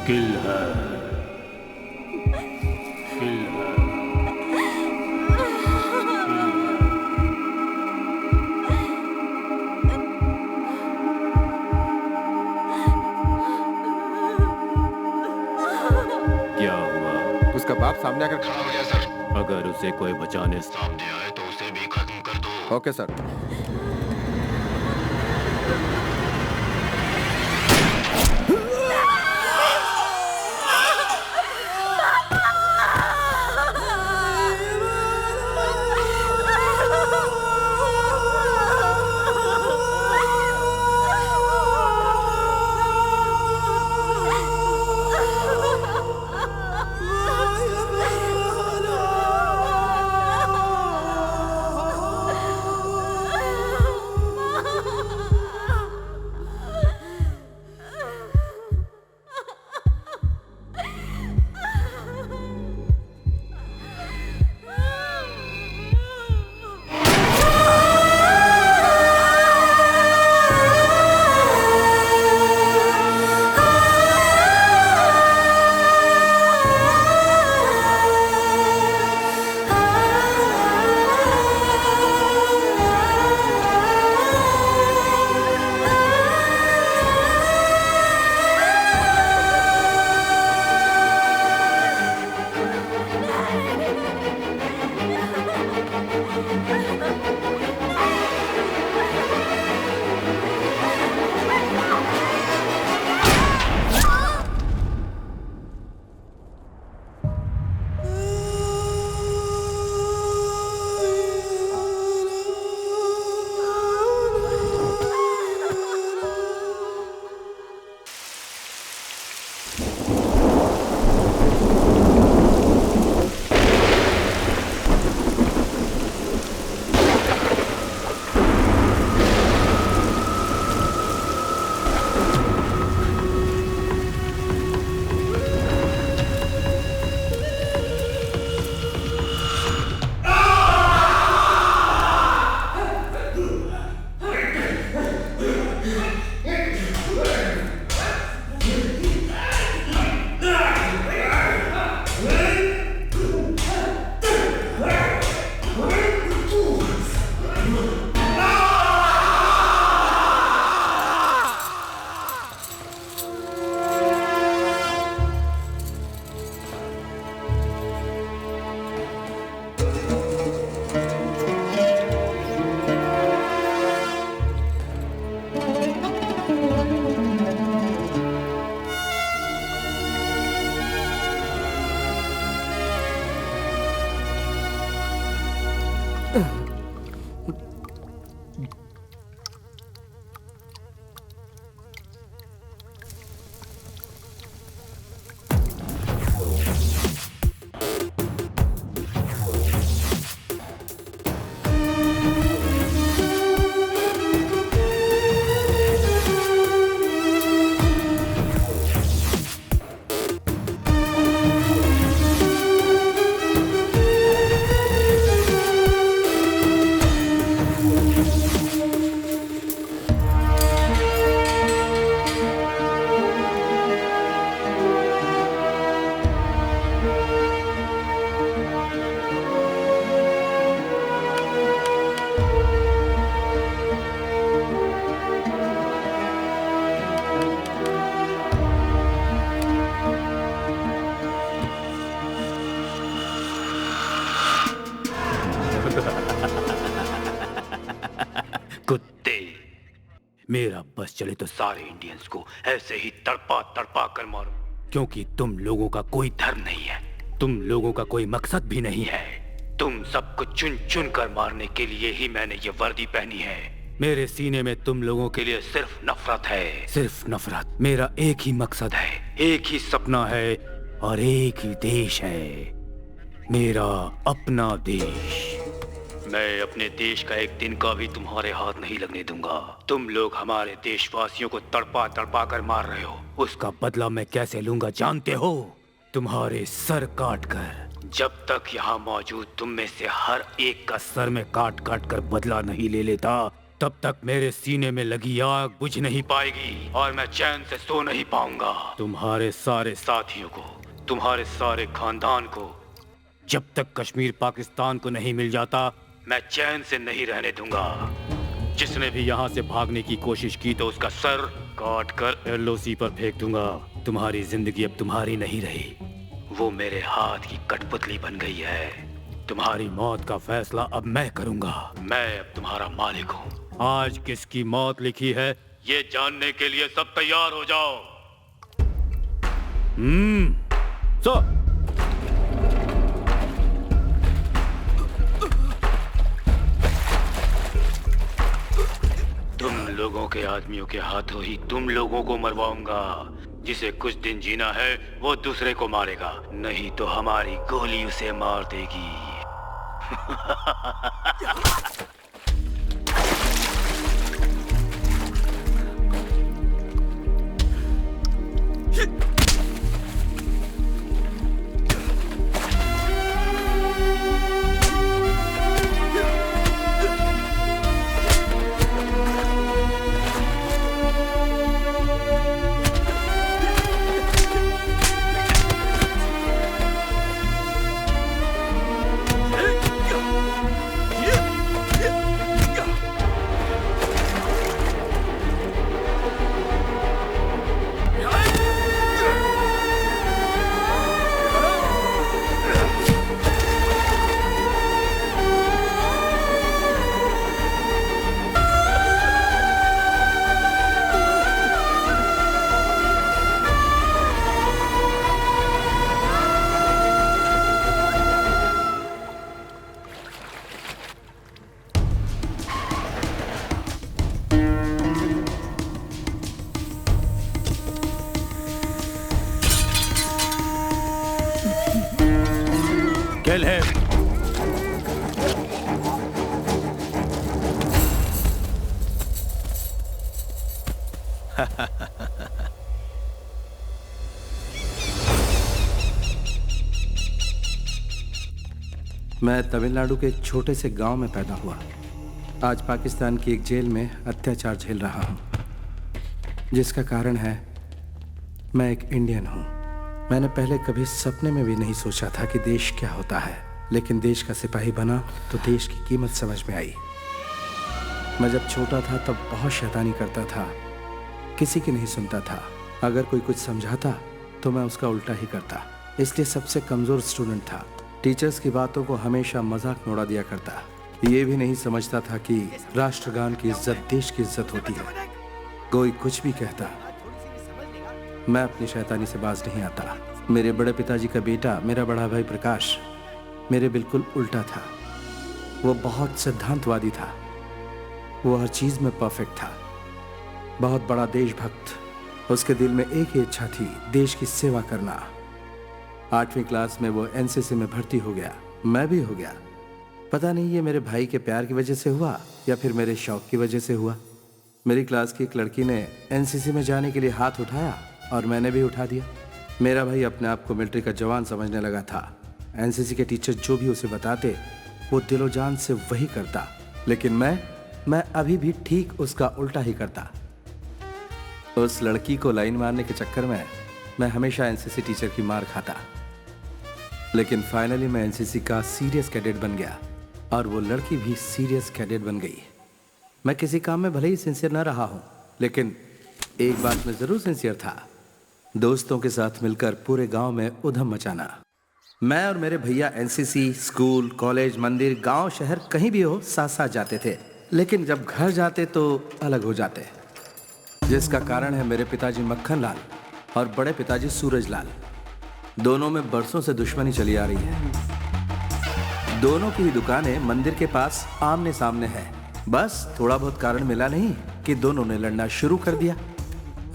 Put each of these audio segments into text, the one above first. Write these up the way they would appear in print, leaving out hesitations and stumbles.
किल है, किल है, क्या हुआ? उसका बाप सामने आकर खड़ा हो गया सर। अगर उसे कोई बचाने सामने आए तो उसे भी खत्म कर दो। Okay sir. कुत्ते, मेरा बस चले तो सारे इंडियंस को ऐसे ही तड़पा तड़पा कर मारो, क्योंकि तुम लोगों का कोई धर्म नहीं है, तुम लोगों का कोई मकसद भी नहीं है। तुम सबको चुन चुन कर मारने के लिए ही मैंने ये वर्दी पहनी है। मेरे सीने में तुम लोगों के लिए सिर्फ नफरत है, सिर्फ नफरत। मेरा एक ही मकसद है, एक ही सपना है और एक ही देश है, मेरा अपना देश। मैं अपने देश का एक दिन का भी तुम्हारे हाथ नहीं लगने दूंगा। तुम लोग हमारे देशवासियों को तड़पा तड़पा कर मार रहे हो, उसका बदला मैं कैसे लूंगा जानते हो? तुम्हारे सर काट कर। जब तक यहाँ मौजूद तुम में से हर एक का सर में काट काट कर बदला नहीं ले लेता, तब तक मेरे सीने में लगी आग बुझ नहीं पाएगी और मैं चैन से सो नहीं पाऊंगा। तुम्हारे सारे साथियों को, तुम्हारे सारे खानदान को जब तक कश्मीर पाकिस्तान को नहीं मिल जाता, मैं चैन से नहीं रहने दूंगा। जिसने भी यहाँ से भागने की कोशिश की तो उसका सर काट कर एलओसी पर फेंक दूंगा। तुम्हारी जिंदगी अब तुम्हारी नहीं रही, वो मेरे हाथ की कठपुतली बन गई है। तुम्हारी मौत का फैसला अब मैं करूंगा। मैं अब तुम्हारा मालिक हूँ। आज किसकी मौत लिखी है ये जानने के लिए सब तैयार हो जाओ। सो तुम लोगों के आदमियों के हाथों ही तुम लोगों को मरवाऊंगा। जिसे कुछ दिन जीना है वो दूसरे को मारेगा, नहीं तो हमारी गोली उसे मार देगी। Kill him! मैं तमिलनाडु के एक छोटे से गांव में पैदा हुआ। आज पाकिस्तान की एक जेल में अत्याचार झेल रहा हूं, जिसका कारण है मैं एक इंडियन हूं। मैंने पहले कभी सपने में भी नहीं सोचा था कि देश क्या होता है, लेकिन देश का सिपाही बना तो देश की कीमत समझ में आई। मैं जब छोटा था तब बहुत शैतानी करता था, किसी की नहीं सुनता था। अगर कोई कुछ समझाता तो मैं उसका उल्टा ही करता, इसलिए सबसे कमज़ोर स्टूडेंट था। टीचर्स की बातों को हमेशा मजाक में उड़ा दिया करता। ये भी नहीं समझता था कि राष्ट्रगान की इज्जत देश की इज्जत होती है। कोई कुछ भी कहता, मैं अपनी शैतानी से बाज नहीं आता। मेरे बड़े पिताजी का बेटा, मेरा बड़ा भाई प्रकाश, मेरे बिल्कुल उल्टा था। वो बहुत सिद्धांतवादी था, वो हर चीज़ में परफेक्ट था, बहुत बड़ा देशभक्त। उसके दिल में एक ही इच्छा थी, देश की सेवा करना। 8वीं क्लास में वो एनसीसी में भर्ती हो गया, मैं भी हो गया। पता नहीं ये मेरे भाई के प्यार की वजह से हुआ या फिर मेरे शौक की वजह से हुआ। मेरी क्लास की एक लड़की ने एनसीसी में जाने के लिए हाथ उठाया और मैंने भी उठा दिया। मेरा भाई अपने आप को मिलिट्री का जवान समझने लगा था। एनसीसी के टीचर जो भी उसे बताते वो दिलो जान से वही करता, लेकिन मैं अभी भी ठीक उसका उल्टा ही करता। उस लड़की को लाइन मारने के चक्कर में मैं हमेशा एनसीसी टीचर की मार खाता, लेकिन फाइनली मैं एनसीसी का सीरियस कैडेट बन गया और वो लड़की भी सीरियस कैडेट बन गई। मैं किसी काम में भले ही सिंसियर ना रहा हूं, लेकिन एक बात में जरूर सिंसियर था, दोस्तों के साथ मिलकर पूरे गांव में उधम मचाना। मैं और मेरे भैया एनसीसी, स्कूल, कॉलेज, मंदिर, गांव, शहर कहीं भी हो साथ साथ जाते थे, लेकिन जब घर जाते तो अलग हो जाते, जिसका कारण है मेरे पिताजी मक्खन लाल और बड़े पिताजी सूरज लाल। दोनों में बरसों से दुश्मनी चली आ रही है। दोनों की ही दुकानें मंदिर के पास आमने सामने है। बस थोड़ा बहुत कारण मिला नहीं कि दोनों ने लड़ना शुरू कर दिया।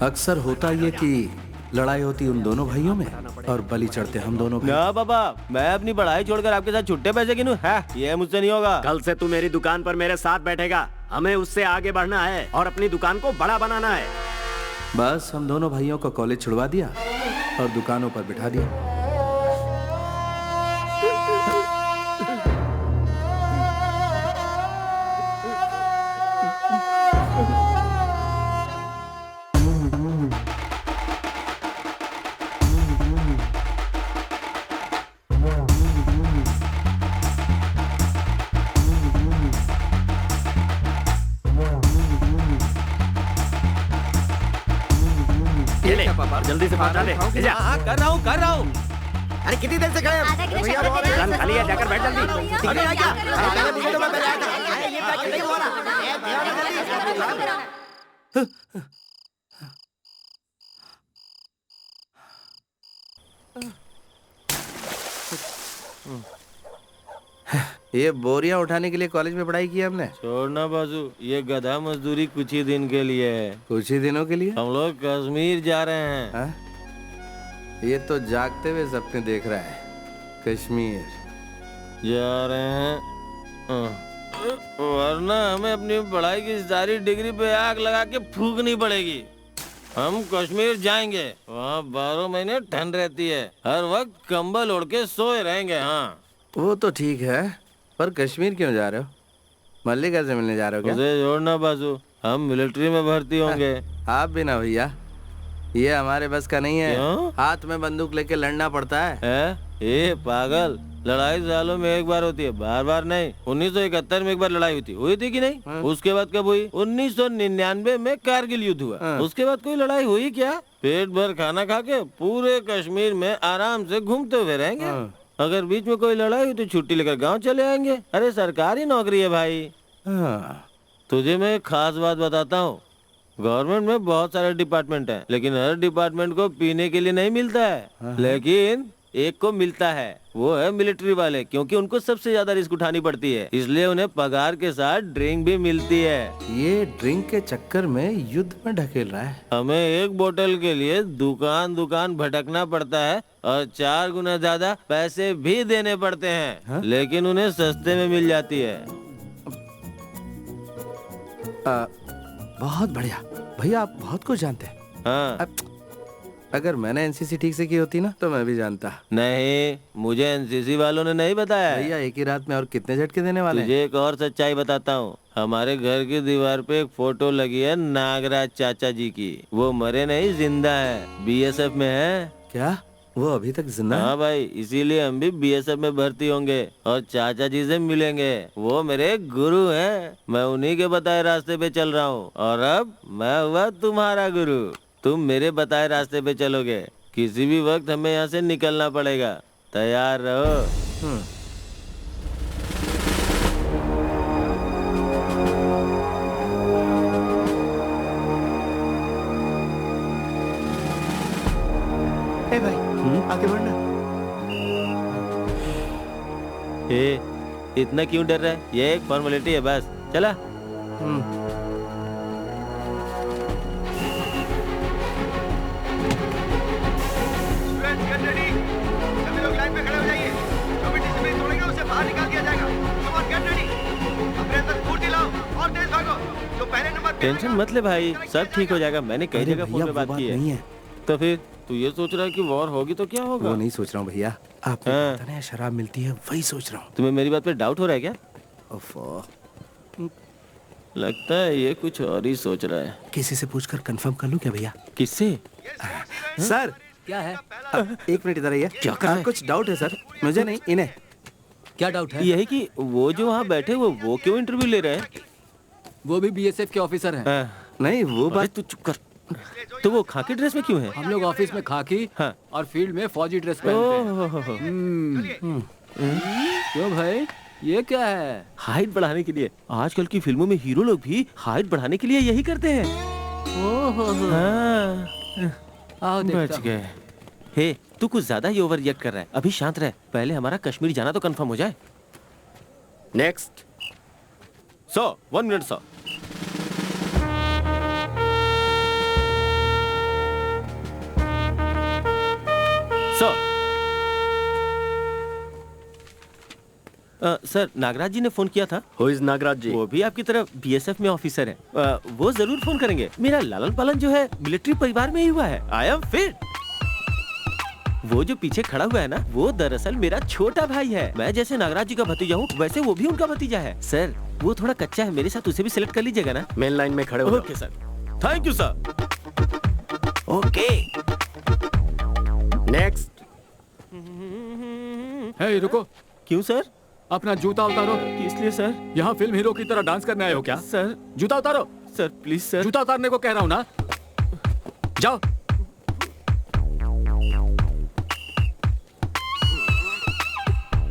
अक्सर होता ये कि लड़ाई होती उन दोनों भाइयों में और बलि चढ़ते हम दोनों भाई। ना बाबा, मैं अपनी पढ़ाई छोड़कर आपके साथ छुट्टे पैसे गिनूं? है ये मुझसे नहीं होगा। कल से तू मेरी दुकान पर मेरे साथ बैठेगा। हमें उससे आगे बढ़ना है और अपनी दुकान को बड़ा बनाना है। बस हम दोनों भाइयों को कॉलेज छुड़वा दिया और दुकानों पर बिठा दिया। ये ले, क्या पापा? जल्दी से पहुंचा दे। ले जा। हाँ कर रहा हूँ अरे कितनी देर से खड़े हैं? आधा किलो भैया, शक्कर बहुत दे दो। दुकान खाली है, जाकर बैठ जल्दी। भैया, अरे, भैया, अरे, भैया, पहले दिखे तो मैं पहले भैया, आता। भैया, ये पैकेट नहीं हो रहा। ये बोरियां उठाने के लिए कॉलेज में पढ़ाई की हमने। छोड़ना बाजू, ये गधा मजदूरी कुछ ही दिन के लिए है। कुछ ही दिनों के लिए। हम लोग कश्मीर जा रहे हैं। हाँ? ये तो जागते हुए सपने देख रहा है। कश्मीर जा रहे हैं वरना हमें अपनी पढ़ाई की सारी डिग्री पे आग लगा के फूकनी पड़ेगी। हम कश्मीर जाएंगे, वहाँ 12 महीने ठंड रहती है, हर वक्त कंबल ओढ़ के सोए रहेंगे। हाँ वो तो ठीक है, पर कश्मीर क्यों जा रहे हो? मल्लिका से मिलने जा रहे हो क्या? उसे जोड़ना बाजू, हम मिलिट्री में भर्ती होंगे। आप भी ना भैया, ये हमारे बस का नहीं है। क्यों? हाथ में बंदूक लेके लड़ना पड़ता है। ए पागल, लड़ाई सालों में एक बार होती है, बार बार नहीं। 1971 में एक बार लड़ाई हुई थी कि नहीं? हाँ। उसके बाद कब हुई? 1999 में कारगिल युद्ध हुआ। हाँ। उसके बाद कोई लड़ाई हुई क्या? पेट भर खाना खा के पूरे कश्मीर में आराम से घूमते हुए रहेंगे। हाँ। अगर बीच में कोई लड़ाई हुई तो छुट्टी लेकर गांव चले आएंगे। अरे सरकारी नौकरी है भाई। हाँ। तुझे मैं एक खास बात बताता हूँ, गवर्नमेंट में बहुत सारे डिपार्टमेंट हैं, लेकिन हर डिपार्टमेंट को पीने के लिए नहीं मिलता है। लेकिन एक को मिलता है, वो है मिलिट्री वाले, क्योंकि उनको सबसे ज्यादा रिस्क उठानी पड़ती है, इसलिए उन्हें पगार के साथ ड्रिंक भी मिलती है। ये ड्रिंक के चक्कर में युद्ध में ढकेल रहा है। हमें एक बोतल के लिए दुकान दुकान भटकना पड़ता है और 4 गुना ज्यादा पैसे भी देने पड़ते हैं। हाँ? लेकिन उन्हें सस्ते में मिल जाती है। बहुत बढ़िया भैया, आप बहुत कुछ जानते हैं। हाँ अगर मैंने एनसीसी ठीक से की होती ना तो मैं भी जानता। नहीं, मुझे एनसीसी वालों ने नहीं बताया। भैया एक ही रात में और कितने झटके देने वाले हैं? तुझे एक और सच्चाई बताता हूँ। हमारे घर की दीवार पे एक फोटो लगी है नागराज चाचा जी की। वो मरे नहीं, जिंदा है, बीएसएफ में है। क्या वो अभी तक जिंदा है? हाँ भाई, इसीलिए हम भी बीएसएफ में भर्ती होंगे और चाचा जी से मिलेंगे। वो मेरे गुरु हैं, मैं उन्हीं के बताए रास्ते पे चल रहा हूँ और अब मैं हुआ तुम्हारा गुरु। तुम मेरे बताए रास्ते पे चलोगे, किसी भी वक्त हमें यहाँ से निकलना पड़ेगा, तैयार रहो। भाई आगे बढ़ना। इतना क्यों डर रहा है? ये एक फॉर्मेलिटी है बस, चला। सभी लोग लाइन में खड़े हो जाइए। जो भी डिसिप्लिन तोड़ेगा उसे बाहर निकाल दिया जाएगा। Come on, get ready. अपने अंदर स्फूर्ति लाओ और तेज भागो। जो पहले नंबर पे टेंशन मत ले भाई, सब ठीक हो जाएगा। मैंने कई अरे जगह भैया, फोन पे वो बात बात की नहीं है। है। तो फिर तू ये सोच रहा है कि वॉर होगी तो क्या होगा? वो नहीं सोच रहा हूँ भैया, आपको हाँ। पता नहीं शराब मिलती है, वही सोच रहा हूँ। तुम्हें मेरी बात पे डाउट हो रहा है क्या? ओफो, लगता है ये कुछ और ही सोच रहा है। किसी से पूछकर कंफर्म कर लूँ क्या भैया? किससे? सर क्या है? एक मिनट इधर आइए। क्या कर रहा है? कुछ डाउट है सर, मुझे नहीं इन्हें। क्या डाउट है? ये है कि वो जो वहाँ बैठे वो क्यों इंटरव्यू ले रहे हैं? वो भी बीएसएफ के ऑफिसर हैं। नहीं वो अरे बात तू चुप कर। तो वो खाकी ड्रेस में क्यों है? हम लोग ऑफिस में खाकी हाँ। और फील्ड में फौजी ड्रेस पहनते हैं। ओह, क्यों भाई, ये क्या है? हाइट बढ़ाने के लिए। आजकल की फिल्मों में हीरो लोग भी हाइट बढ़ाने के लिए यही करते हैं। हाँ, आओ देखता बच हूँ। गए। हे, तू कुछ ज्यादा ही ओवर रिएक्ट कर रहा है। अभी शांत रह, पहले हमारा कश्मीर जाना तो कंफर्म हो जाए। नेक्स्ट। 1 मिनट 100। सर, नागराज जी ने फोन किया था। हु इज नागराज जी? वो भी आपकी तरफ बीएसएफ में ऑफिसर है। वो जरूर फोन करेंगे। मेरा लालन पालन जो है मिलिट्री परिवार में ही हुआ है। I am fit. वो जो पीछे खड़ा हुआ है ना, वो दरअसल मेरा छोटा भाई है। मैं जैसे नागराज जी का भतीजा हूँ, वैसे वो भी उनका भतीजा है। सर, वो थोड़ा कच्चा है, मेरे साथ उसे भी सिलेक्ट कर लीजिएगा ना। मेन लाइन में खड़े हो। Okay sir, thank you sir. Okay. Next. हे रुको, क्यों सर? अपना जूता उतारो। किस लिए सर? यहाँ फिल्म हीरो की तरह डांस करने आए हो क्या? सर, जूता उतारो। Sir please sir. जूता उतारने को कह रहा हूँ ना। जाओ।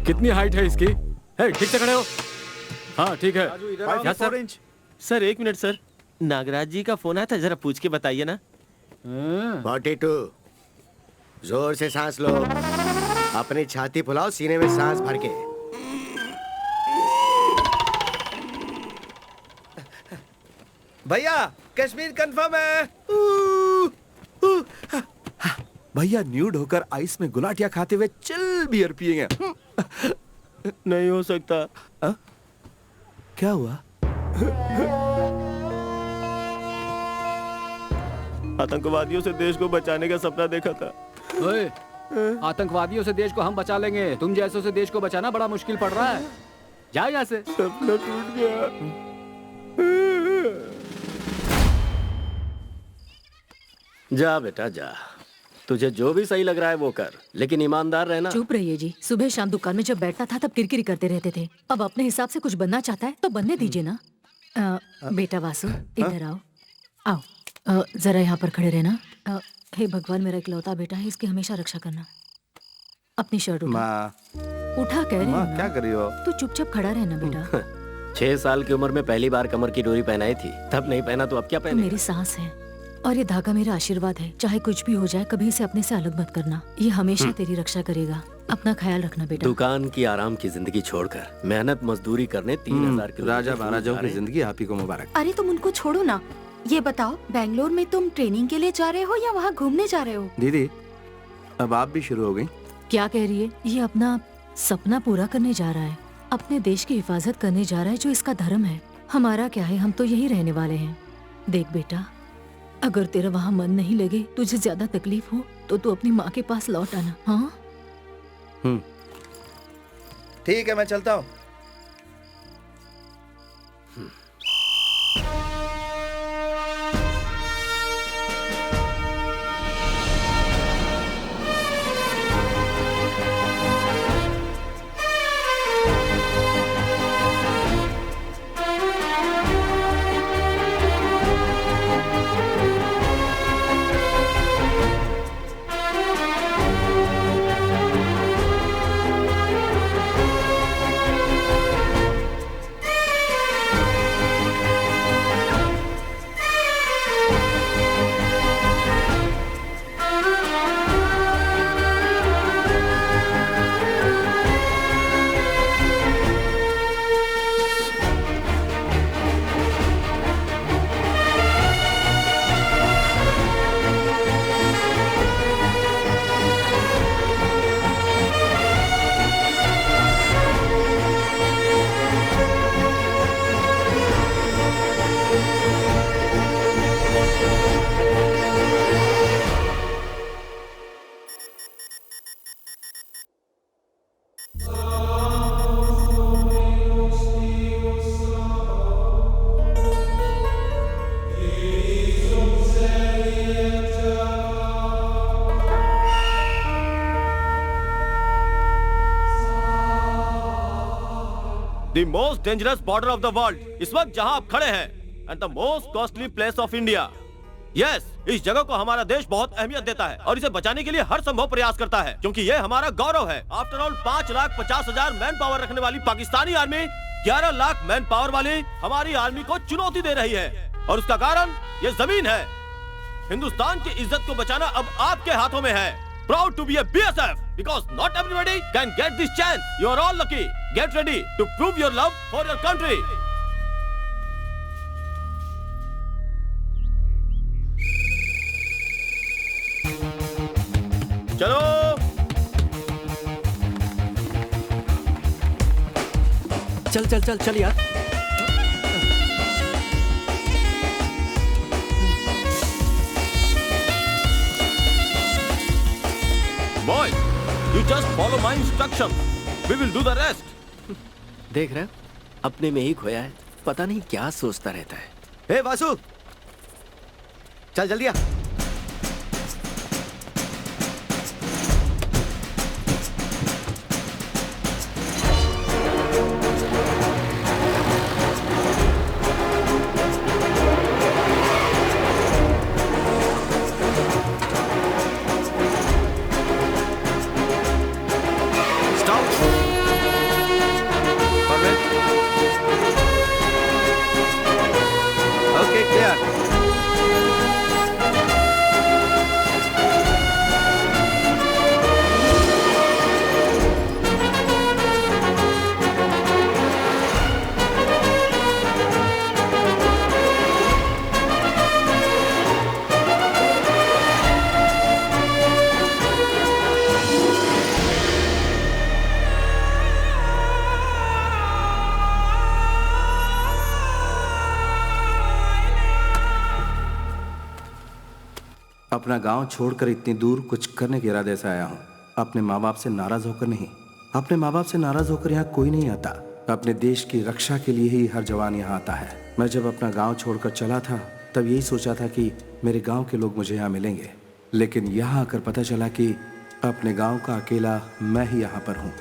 कितनी हाइट है इसकी? है, ठीक से खड़े हो। हाँ ठीक है। क्या sir? Sir 1 minute sir, Nagraj ji का फोन आया था, जरा पूछ के बताइए ना। 42। जोर से सांस लो, अपनी छाती फुलाओ, सीने में सांस भर के। भैया कश्मीर कंफर्म है। भैया न्यूड होकर आइस में गुलाटियां खाते हुए चिल बियर पिएंगे। नहीं हो सकता। क्या हुआ? आतंकवादियों से देश को बचाने का सपना देखा था। ओए, आतंकवादियों से देश को हम बचा लेंगे, तुम जैसों से देश को बचाना बड़ा मुश्किल पड़ रहा है। जा यहाँ से। सपना टूट गया। जा बेटा जा, तुझे जो भी सही लग रहा है वो कर, लेकिन ईमानदार रहना। चुप रहिए जी। सुबह शाम दुकान में जब बैठता था तब किरकिरी करते रहते थे। अब अपने हिसाब से कुछ बनना चाहता है तो बनने दीजिए ना। बेटा वासु, इधर आओ। आओ, जरा यहाँ पर खड़े रहना। हे भगवान, मेरा इकलौता बेटा है, इसकी हमेशा रक्षा करना। अपनी शर्ट उठा। उठा कह रही हूँ ना। क्या कर रही हो? तू चुपचाप खड़ा रहना बेटा। 6 साल की उम्र में पहली बार कमर की डोरी पहनाई थी, तब नहीं पहना तो अब क्या तू पहने? मेरी सांस है और ये धागा मेरा आशीर्वाद है। चाहे कुछ भी हो जाए, कभी इसे अपने से अलग मत करना। ये हमेशा तेरी रक्षा करेगा। अपना ख्याल रखना बेटा। दुकान की आराम की जिंदगी छोड़कर मेहनत मजदूरी करने 3000 किलोमीटर राजा महाराजाओं की जिंदगी आप ही को मुबारक। अरे तुम उनको छोड़ो ना। ये बताओ, बेंगलोर में तुम ट्रेनिंग के लिए जा रहे हो या वहाँ घूमने जा रहे हो? दीदी अब आप भी शुरू हो गई। क्या कह रही है? ये अपना सपना पूरा करने जा रहा है, अपने देश की हिफाजत करने जा रहा है, जो इसका धर्म है। हमारा क्या है, हम तो यही रहने वाले हैं। देख बेटा, अगर तेरा वहाँ मन नहीं लगे, तुझे ज्यादा तकलीफ हो, तो तू अपनी माँ के पास लौट आना। हाँ ठीक है, मैं चलता हूँ। The most dangerous border of the world, इस वक्त जहां आप खड़े हैं, and the most costly place of India. Yes, इस जगह को हमारा देश बहुत अहमियत देता है और इसे बचाने के लिए हर संभव प्रयास करता है, क्योंकि ये हमारा गौरव है। आफ्टर ऑल 5,50,000 मैन पावर रखने वाली Pakistani army 11 lakh man power वाली हमारी आर्मी को चुनौती दे रही है, और उसका कारण ये जमीन है। हिंदुस्तान की इज्जत को बचाना अब आपके हाथों में है। Proud to be a BSF because not everybody can get this chance. You are all lucky. Get ready to prove your love for your country. चलो चल चल चल चल यार। Boy, you just follow my instruction. We will do the rest. देख रहे हो? अपने में ही खोया है, पता नहीं क्या सोचता रहता है। हे वासु, चल जल्दी आ। अपना गांव छोड़कर इतनी दूर कुछ करने के इरादे से आया हूँ। अपने माँ बाप से नाराज होकर नहीं। अपने माँ बाप से नाराज होकर यहाँ कोई नहीं आता। अपने देश की रक्षा के लिए ही हर जवान यहाँ आता है। मैं जब अपना गांव छोड़कर चला था तब यही सोचा था कि मेरे गांव के लोग मुझे यहाँ मिलेंगे, लेकिन यहाँ आकर पता चला कि अपने गांव का अकेला मैं ही यहाँ पर हूँ।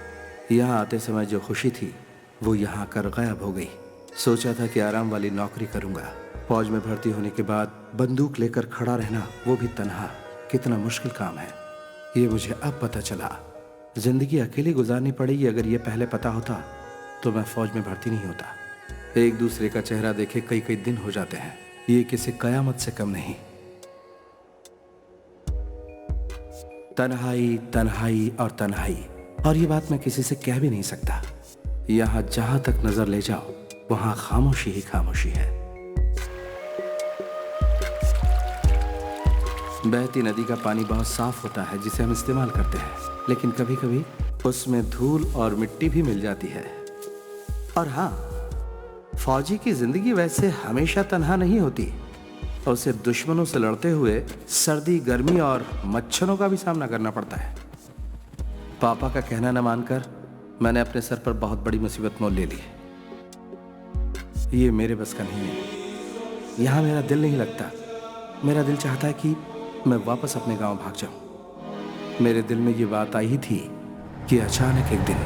यहाँ आते समय जो खुशी थी वो यहाँ आकर गायब हो गई। सोचा था कि आराम वाली नौकरी करूँगा। फौज में भर्ती होने के बाद बंदूक लेकर खड़ा रहना, वो भी तन्हा, कितना मुश्किल काम है ये मुझे अब पता चला। जिंदगी अकेली गुजारनी पड़ेगी। अगर ये पहले पता होता तो मैं फौज में भर्ती नहीं होता। एक दूसरे का चेहरा देखे कई कई दिन हो जाते हैं। ये किसी कयामत से कम नहीं। तन्हाई, तन्हाई और तन्हाई, और ये बात मैं किसी से कह भी नहीं सकता। यहाँ जहां तक नजर ले जाओ वहां खामोशी ही खामोशी है। बहती नदी का पानी बहुत साफ होता है जिसे हम इस्तेमाल करते हैं, लेकिन कभी कभी उसमें धूल और मिट्टी भी मिल जाती है। और हाँ, फौजी की जिंदगी वैसे हमेशा तन्हा नहीं होती। उसे दुश्मनों से लड़ते हुए सर्दी, गर्मी और मच्छरों का भी सामना करना पड़ता है। पापा का कहना न मानकर मैंने अपने सर पर बहुत बड़ी मुसीबत मोल ले ली। ये मेरे बस का नहीं है। यहाँ मेरा दिल नहीं लगता। मेरा दिल चाहता है कि मैं वापस अपने गांव भाग जाऊं। मेरे दिल में ये बात आई ही थी कि अचानक एक दिन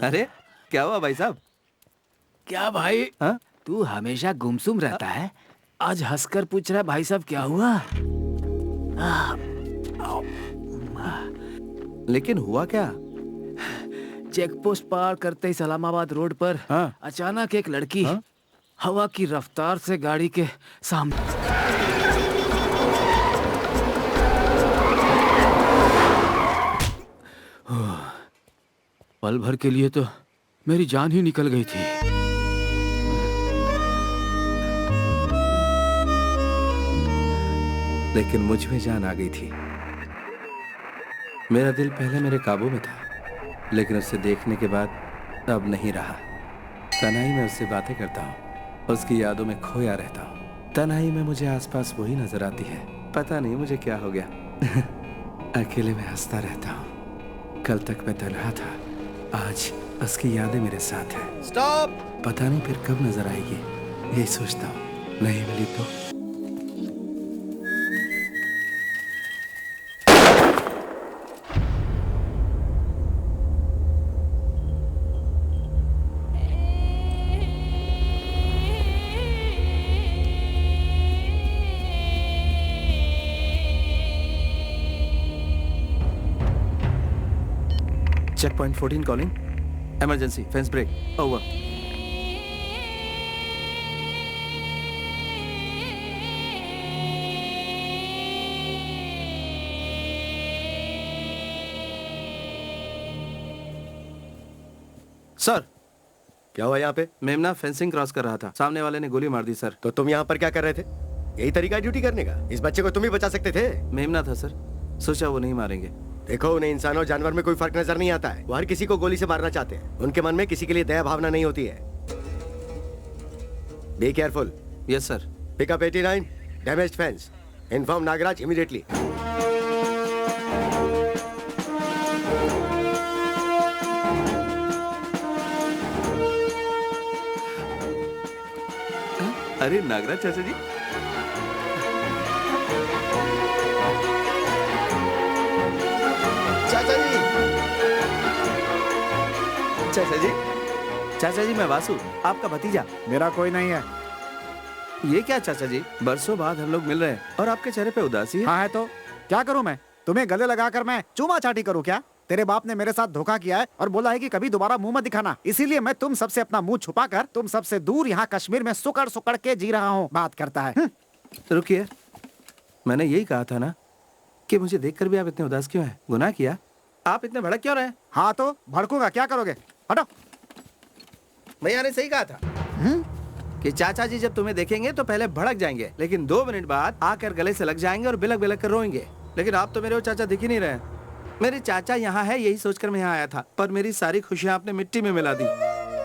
अरे क्या हुआ भाई साहब? क्या भाई? हाँ? तू हमेशा गुमसुम रहता है, आज हंसकर पूछ रहा है भाई साहब क्या हुआ? लेकिन हुआ क्या? चेक पोस्ट पार करते ही सलामाबाद रोड पर हाँ? अचानक एक लड़की हाँ? हवा की रफ्तार से गाड़ी के सामने पल भर के लिए तो मेरी जान ही निकल गई थी। लेकिन मुझ में जान आ गई थी। मेरा दिल पहले मेरे काबू में था, लेकिन उसे देखने के बाद अब नहीं रहा। तन्हाई में उससे बातें करता हूँ, उसकी यादों में खोया रहता हूँ। तन्हाई में मुझे आसपास वही नजर आती है। पता नहीं मुझे क्या हो गया। अकेले में हंसता रहता हूँ। कल तक मैं तन्हा था, आज उसकी यादें मेरे साथ हैं। स्टॉप। पता नहीं फिर कब नजर आएगी, यही सोचता हूँ। नहीं मिली तो checkpoint 14 calling, emergency, fence break, over. Sir, क्या हुआ यहाँ पे? मेमना फेंसिंग क्रॉस कर रहा था, सामने वाले ने गोली मार दी सर। तो तुम यहाँ पर क्या कर रहे थे? यही तरीका है ड्यूटी करने का? इस बच्चे को तुम ही बचा सकते थे। मेमना था सर, सोचा वो नहीं मारेंगे। देखो, उन्हें इंसान और जानवर में कोई फर्क नजर नहीं आता है। वो हर किसी को गोली से मारना चाहते हैं। उनके मन में किसी के लिए दया भावना नहीं होती है। Be careful. Yes sir. Pickup 89, damaged fence. Inform Nagaraj immediately. अरे नागराज चाचा जी, चाचा जी, चाचा जी, चाचा जी, मैं वासु, आपका भतीजा। मेरा कोई नहीं है। ये क्या चाचा जी, बरसों बाद हम लोग मिल रहे हैं और आपके चेहरे पे उदासी है। हाँ है तो क्या करूं मैं? तुम्हें गले लगाकर मैं चूमा चाटी करूं क्या? तेरे बाप ने मेरे साथ धोखा किया है और बोला है कि कभी दोबारा मुंह मत दिखाना। इसीलिए मैं तुम सबसे अपना मुंह छुपाकर तुम सबसे दूर यहाँ कश्मीर में सुकड़ सुकड़ के जी रहा हूँ। बात करता है। रुकिए, मैंने यही कहा था ना कि मुझे देखकर भी आप इतने उदास क्यों हैं? गुनाह किया? आप इतने भड़क क्यों रहे? हाँ तो भड़कूंगा, क्या करोगे? हटो। भैया ने सही कहा था। कि चाचा जी जब तुम्हें देखेंगे तो पहले भड़क जाएंगे, लेकिन 2 मिनट बाद आकर गले से लग जाएंगे और बिलक बिलक कर रोएंगे। लेकिन आप तो मेरे वो चाचा दिख ही नहीं रहे। मेरे चाचा यहाँ है यही सोचकर मैं यहाँ आया था, पर मेरी सारी खुशियाँ आपने मिट्टी में मिला दी।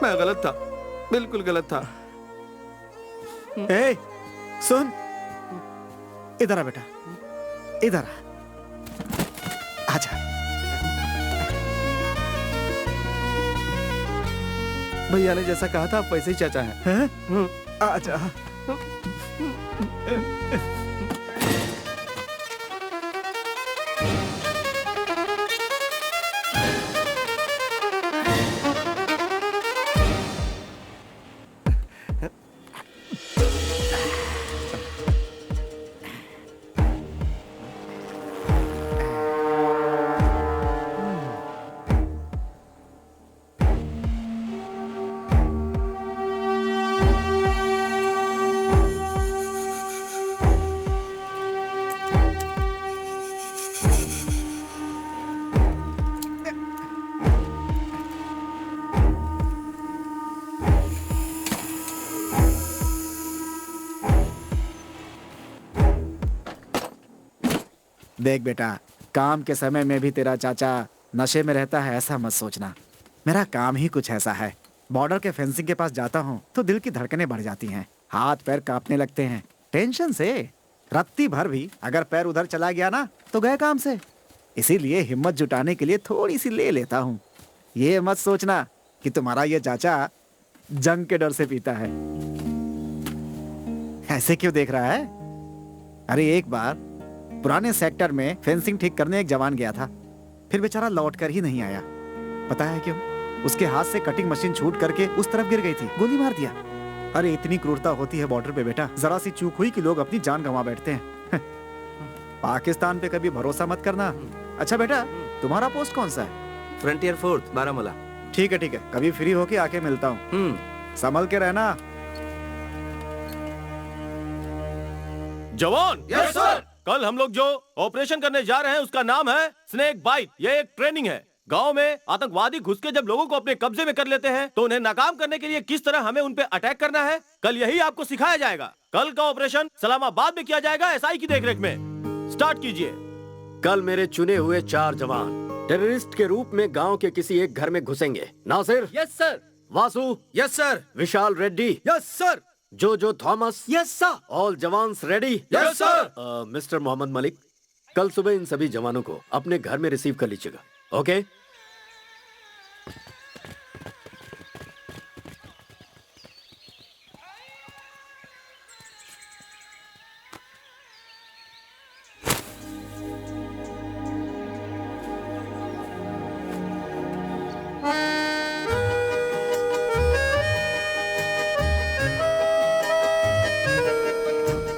मैं गलत था, बिल्कुल गलत था। ए, सुन, इधर आ बेटा, इधर आ, आजा। भैया ने जैसा कहा था आप वैसे ही चाचा हैं। आजा। देख बेटा, काम के समय में भी तेरा चाचा नशे में रहता है ऐसा मत सोचना। मेरा काम ही कुछ ऐसा है। बॉर्डर के फेंसिंग के पास जाता हूँ तो दिल की धड़कनें बढ़ जाती हैं, हाथ पैर कांपने लगते हैं टेंशन से। रत्ती भर भी अगर पैर उधर चला गया ना तो गए काम से। इसीलिए हिम्मत जुटाने के लिए थोड़ी सी ले लेता हूँ। ये मत सोचना कि तुम्हारा ये चाचा जंग के डर से पीता है। ऐसे क्यों देख रहा है? अरे एक बार पुराने सेक्टर में फेंसिंग ठीक करने एक जवान गया था, फिर बेचारा लौट कर ही नहीं आया। पता है क्यों? उसके हाथ से कटिंग मशीन छूट करके उस तरफ गिर गई थी, गोली मार दिया। अरे इतनी क्रूरता होती है बॉर्डर पे बेटा, जरा सी चूक हुई कि लोग अपनी जान गंवा बैठते हैं। पाकिस्तान पे कभी भरोसा मत करना। अच्छा बेटा, तुम्हारा पोस्ट कौन सा है? Frontier force, Baramulla. ठीक है, कभी फ्री होके आके मिलता हूँ। संभल के रहना। जवान। Yes sir. कल हम लोग जो ऑपरेशन करने जा रहे हैं उसका नाम है स्नेक बाइट। ये एक ट्रेनिंग है। गांव में आतंकवादी घुस के जब लोगों को अपने कब्जे में कर लेते हैं तो उन्हें नाकाम करने के लिए किस तरह हमें उन पे अटैक करना है, कल यही आपको सिखाया जाएगा। कल का ऑपरेशन सलामाबाद में किया जाएगा, एसआई की देखरेख में। स्टार्ट कीजिए। कल मेरे चुने हुए 4 जवान टेररिस्ट के रूप में गांव के किसी एक घर में घुसेंगे। Nasir. Yes sir. Vasu. Yes sir. Vishal Reddy. Yes sir. Joe Thomas. Yes sir. All jawans ready. Yes sir. Mister Mohammad Malik, कल सुबह इन सभी जवानों को अपने घर में रिसीव कर लीजिएगा। ओके?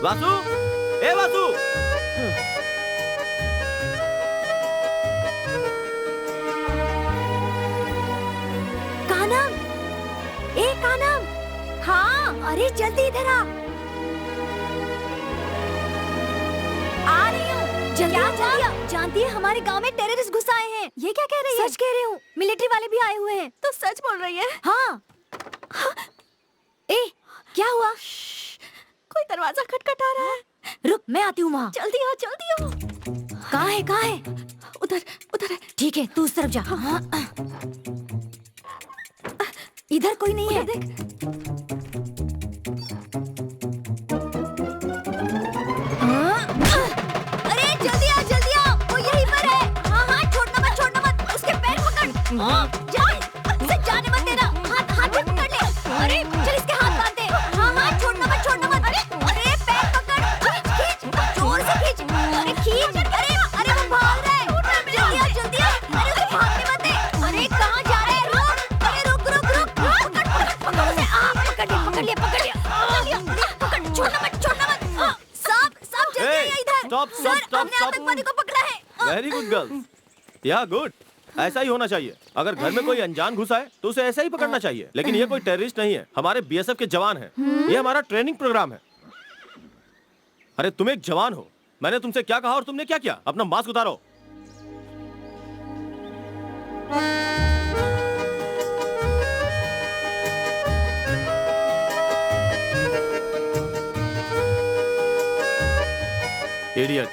वासु, ए वासु। कानम, ए कानम, हाँ, अरे जल्दी इधर आ रही हूँ। जल्दी। जानती है हमारे गांव में टेररिस्ट घुस आए हैं। ये क्या कह रही है? सच कह रही हूँ, मिलिट्री वाले भी आए हुए हैं। तो सच बोल रही है? हाँ। ए, क्या हुआ? कोई दरवाजा खटखटा रहा है। रुक, मैं आती हूँ वहाँ। जल्दी आओ, जल्दी आओ। कहाँ है? उधर है। ठीक है, तू उस तरफ जा। हाँ। इधर कोई नहीं है। देख। अरे जल्दी आ, वो यहीं पर है। हाँ, छोड़ना मत। उसके पैर पकड़। जाने मत देना। हाथ पे पकड़ ले। अरे चल, इसके हाथ बांध दे। हाँ, छोड़ना मत। अरे पैर पकड़, खींच, जोर से खींच। अरे खींच। अरे वो भाग रहा है। जल्दी आ। अरे उसे भागने मत दे। अरे कहाँ जा रहा है? रुक। पकड़ उसे। पकड़ लिया। छोड़ना मत। सब जल्दी आइए इधर। स्टॉप। हमने आतंकवादी को पकड़ा है। Very good girl. या गुड, ऐसा ही होना चाहिए। अगर घर में कोई अनजान घुसा है तो उसे ऐसा ही पकड़ना चाहिए। लेकिन ये कोई टेररिस्ट नहीं है, हमारे बीएसएफ के जवान हैं। ये हमारा ट्रेनिंग प्रोग्राम है। अरे तुम एक जवान हो, मैंने तुमसे क्या कहा और तुमने क्या किया? अपना मास्क उतारो। Idiot.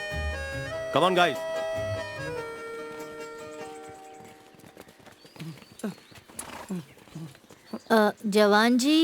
Come on, guys. जवान जी।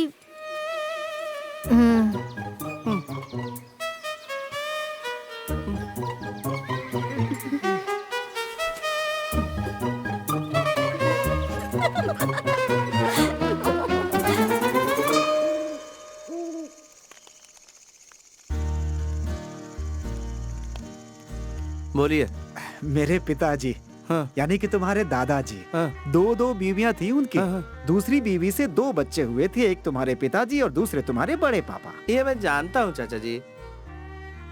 बोलिए। मेरे पिताजी, हाँ। यानी कि तुम्हारे दादाजी, हाँ। दो बीवियां थी उनकी। हाँ। दूसरी बीवी से 2 बच्चे हुए थे, एक तुम्हारे पिताजी और दूसरे तुम्हारे बड़े पापा। ये मैं जानता हूँ चाचा जी।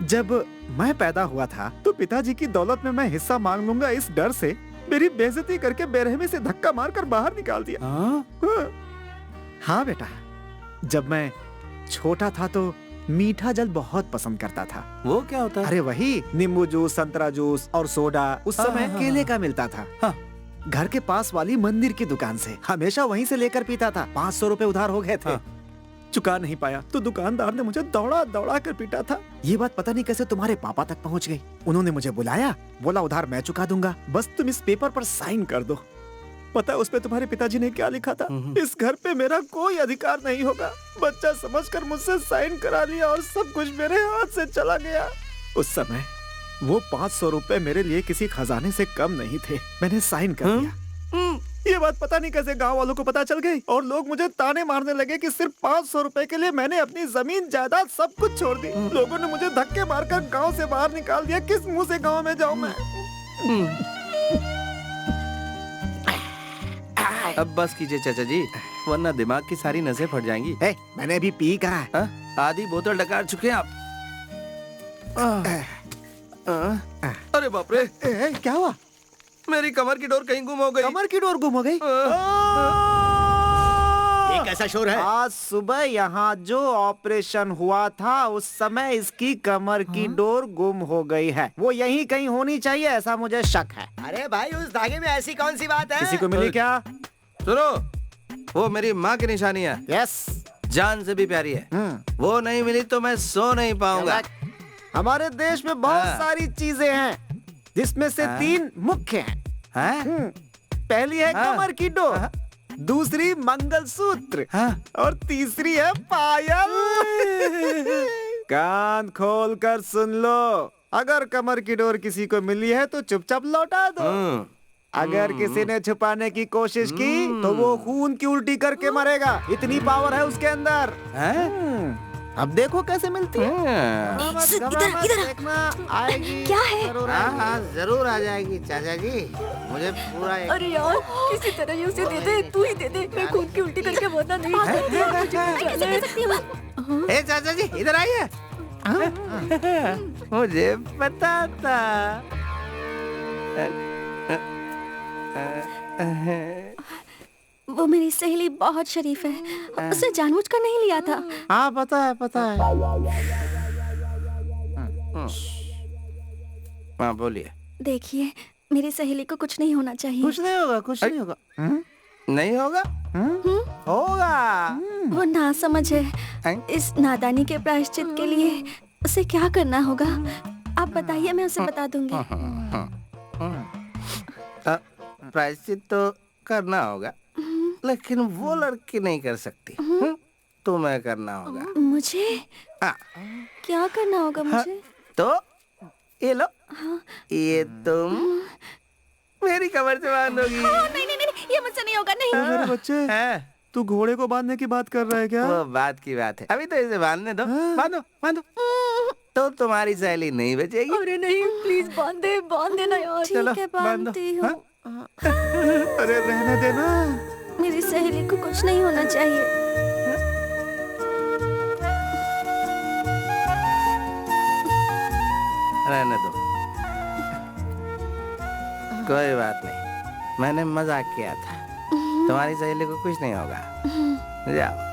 जब मैं पैदा हुआ था तो पिताजी की दौलत में मैं हिस्सा मांग लूंगा, इस डर से मेरी बेइज्जती करके बेरहमी से धक्का मारकर बाहर निकाल दिया। हाँ बेटा, जब मैं छोटा था तो मीठा जल बहुत पसंद करता था। वो क्या होता है? अरे वही नींबू जूस, संतरा जूस और सोडा। उस समय केले का मिलता था। हाँ। घर के पास वाली मंदिर की दुकान से हमेशा वहीं से लेकर पीता था। 500 रुपए उधार हो गए थे। हाँ। चुका नहीं पाया तो दुकानदार ने मुझे दौड़ा दौड़ा कर पीटा था। ये बात पता नहीं कैसे तुम्हारे पापा तक पहुंच गई। उन्होंने मुझे बुलाया, बोला उधार मैं चुका दूंगा, बस तुम इस पेपर पर साइन कर दो। पता है उस पे तुम्हारे पिताजी ने क्या लिखा था? इस घर पे मेरा कोई अधिकार नहीं होगा। बच्चा समझकर मुझसे साइन करा लिया और सब कुछ मेरे हाथ से चला गया। उस समय वो 500 रुपए मेरे लिए किसी खजाने से कम नहीं थे। मैंने साइन कर दिया। ये बात पता नहीं कैसे गांव वालों को पता चल गई और लोग मुझे ताने मारने लगे कि सिर्फ 500 रुपए के लिए मैंने अपनी जमीन जायदाद सब कुछ छोड़ दी। लोगों ने मुझे धक्के मारकर गांव से बाहर निकाल दिया। किस मुंह से गांव में जाऊं मैं? अब बस कीजिए चाचा जी, वरना दिमाग की सारी नसें फट जाएंगी। मैंने अभी पी कहा है। आधी बोतल डकार चुके हैं आप। अरे बाप रे, क्या हुआ? मेरी कमर की डोर कहीं गुम हो गई। कमर की डोर गुम हो गई? ये कैसा शोर है? आज सुबह यहाँ जो ऑपरेशन हुआ था उस समय इसकी कमर की डोर गुम हो गई है। वो यहीं कहीं होनी चाहिए, ऐसा मुझे शक है। अरे भाई, उस धागे में ऐसी कौन सी बात है? किसी को मिली क्या? सुनो, वो मेरी माँ की निशानी है। यस, जान से भी प्यारी है। वो नहीं मिली तो मैं सो नहीं पाऊंगा। हमारे देश में बहुत सारी चीजें हैं जिसमें से 3 मुख्य हैं। पहली है कमर की डोर, दूसरी मंगलसूत्र और तीसरी है पायल। कान खोल कर सुन लो, अगर कमर की डोर किसी को मिली है तो चुपचाप लौटा दो। अगर किसी ने छुपाने की कोशिश की तो वो खून की उल्टी करके मरेगा। इतनी पावर है उसके अंदर। अब देखो कैसे मिलती है। इधर आएगी। क्या है? जरूर आ जाएगी चाचा जी। मुझे पूरा अरे यार, किसी तरह ये उसे दे दे, तू ही दे दे। मैं खून की उल्टी करके वरना नहीं। ए चाचा जी, इधर आइए। मुझे पता था। वो मेरी सहेली बहुत शरीफ है, उसने जानबूझकर नहीं लिया था। हाँ पता है, पता है। हाँ बोलिए। देखिए, मेरी सहेली को कुछ नहीं होना चाहिए। कुछ नहीं होगा, कुछ नहीं होगा। नहीं होगा? होगा। वो नासमझ है। इस नादानी के प्रायश्चित के लिए उसे क्या करना होगा? आप बताइए, मैं उसे बता दूंगी। प्रायश्चित तो करना होगा, लेकिन वो लड़की नहीं कर सकती। तुम्हें करना होगा। मुझे? क्या करना होगा मुझे? तो ये लो, ये तुम मेरी कमर से बांधोगी। नहीं नहीं नहीं, ये मुझसे नहीं होगा। नहीं। मेरे बच्चे, तू घोड़े को बांधने की बात कर रहा है क्या? वो बात की बात है, अभी तो इसे बांधने दो। बांधो बांधो। तो तुम्हारी सहेली नहीं बचेगी। अरे नहीं, प्लीज बांध देना यार। ठीक है, बांधती हूँ। अरे रहने देना। मेरी सहेली को कुछ नहीं होना चाहिए। रहने दो, कोई बात नहीं, मैंने मजाक किया था। तुम्हारी सहेली को कुछ नहीं होगा। जाओ।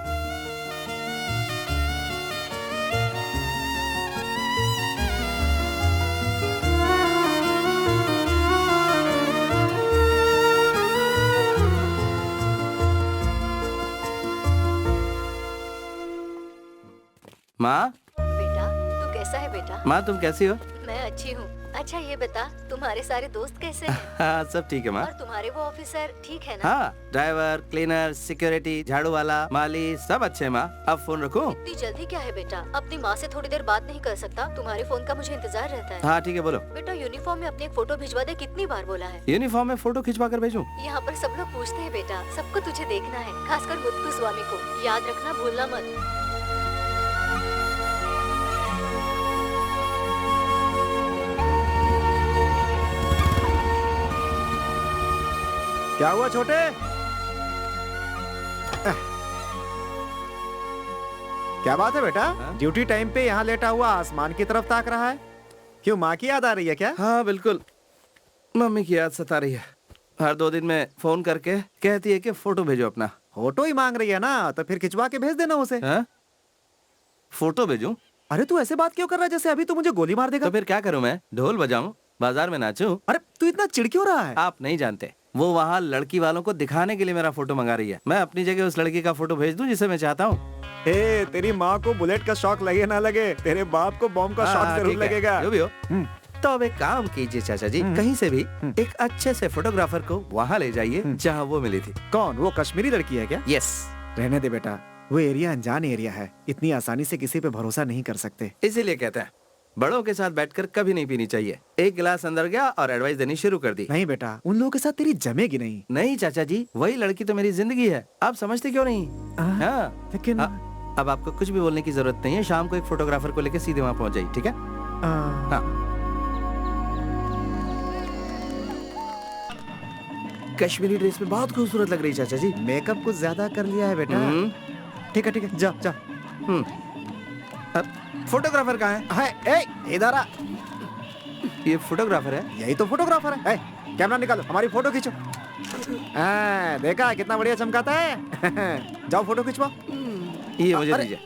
माँ, बेटा, तू कैसा है बेटा? बेटा। माँ तुम कैसी हो? मैं अच्छी हूँ। अच्छा ये बता, तुम्हारे सारे दोस्त कैसे हैं? हाँ सब ठीक है माँ। और तुम्हारे वो ऑफिसर ठीक है ना? हाँ, ड्राइवर, क्लीनर, सिक्योरिटी, झाड़ू वाला, माली सब अच्छे हैं माँ। अब फोन रखूं? इतनी जल्दी क्या है बेटा? अपनी माँ से थोड़ी देर बात नहीं कर सकता? तुम्हारे फोन का मुझे इंतजार रहता है। हाँ ठीक है बोलो। बेटा यूनिफॉर्म में अपनी एक फोटो भिजवा दे, कितनी बार बोला है? यूनिफॉर्म में फोटो खिंचवा कर भेजूं? यहाँ पर सब लोग पूछते हैं बेटा, सबको तुझे देखना है, खासकर मुत्तु स्वामी को। याद रखना, भूलना मत। क्या हुआ छोटे? क्या बात है बेटा? ड्यूटी टाइम पे यहाँ लेटा हुआ आसमान की तरफ ताक रहा है। क्यों, माँ की याद आ रही है क्या? हाँ बिल्कुल, मम्मी की याद सता रही है। हर 2 दिन में फोन करके कहती है कि फोटो भेजो अपना। फोटो ही मांग रही है ना, तो फिर खिंचवा के भेज देना उसे। हाँ? फोटो भेजूं? अरे तू ऐसे बात क्यों कर रहा है जैसे अभी तू मुझे गोली मार देगा? तो फिर क्या करूं मैं? ढोल बजाऊं? बाजार में नाचूं? अरे तू इतना चिढ़ क्यों रहा है? आप नहीं जानते, वो वहाँ लड़की वालों को दिखाने के लिए मेरा फोटो मंगा रही है। मैं अपनी जगह उस लड़की का फोटो भेज दूं जिसे मैं चाहता हूँ। तेरी माँ को बुलेट का शौक लगे ना लगे, तेरे बाप को बॉम्ब का शौक जरूर लगेगा। जो भी हो। तो अब एक काम कीजिए चाचा जी, कहीं से भी एक अच्छे से फोटोग्राफर को वहाँ ले जाइए जहाँ वो मिली थी। कौन? वो कश्मीरी लड़की है क्या? यस। रहने दे बेटा, वो एरिया अनजान एरिया है, इतनी आसानी से किसी पे भरोसा नहीं कर सकते। इसीलिए कहते हैं बड़ों के साथ बैठकर कभी नहीं पीनी चाहिए। एक गिलास अंदर गया और एडवाइस देनी शुरू कर दी। नहीं बेटा, उन लोगों के साथ तेरी जमेगी नहीं। नहीं चाचा जी, वही लड़की तो मेरी जिंदगी है। आप समझते क्यों नहीं? हाँ लेकिन अब आपको कुछ भी बोलने की जरूरत नहीं है। शाम को एक फोटोग्राफर को लेकर सीधे वहाँ पहुँच जाइए, ठीक है? हाँ। कश्मीरी ड्रेस में बहुत खूबसूरत लग रही है चाचा जी। मेकअप कुछ ज्यादा कर लिया है बेटा। ठीक है, जा जा। फोटोग्राफर कहाँ है? इधर आ। ये फोटोग्राफर है? यही तो फोटोग्राफर है। कैमरा निकालो, हमारी फोटो खींचो। देखा कितना बढ़िया चमकाता है। जाओ फोटो खिंचवाओ। ये मुझे दीजिए।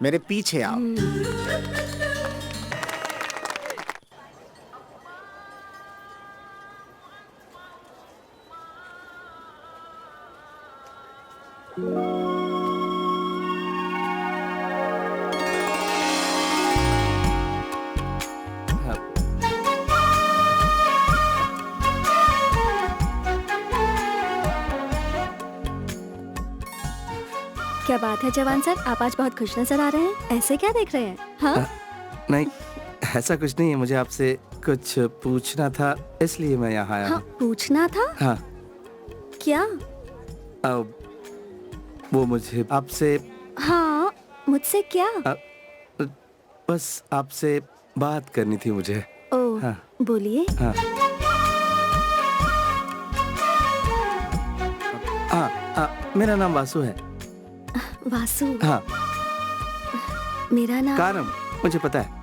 मेरे पीछे आओ। क्या बात है जवान सर, आप आज बहुत खुश नजर आ रहे हैं। ऐसे क्या देख रहे हैं? हाँ? नहीं ऐसा कुछ नहीं है, मुझे आपसे कुछ पूछना था, इसलिए मैं यहाँ आया हूँ। पूछना था? हाँ। क्या? वो मुझे आपसे। हाँ, मुझसे क्या? बस आपसे बात करनी थी मुझे। ओह, हाँ। बोलिए। हाँ। मेरा नाम वासु है। वासु? हाँ। मेरा नाम कारम, मुझे पता है।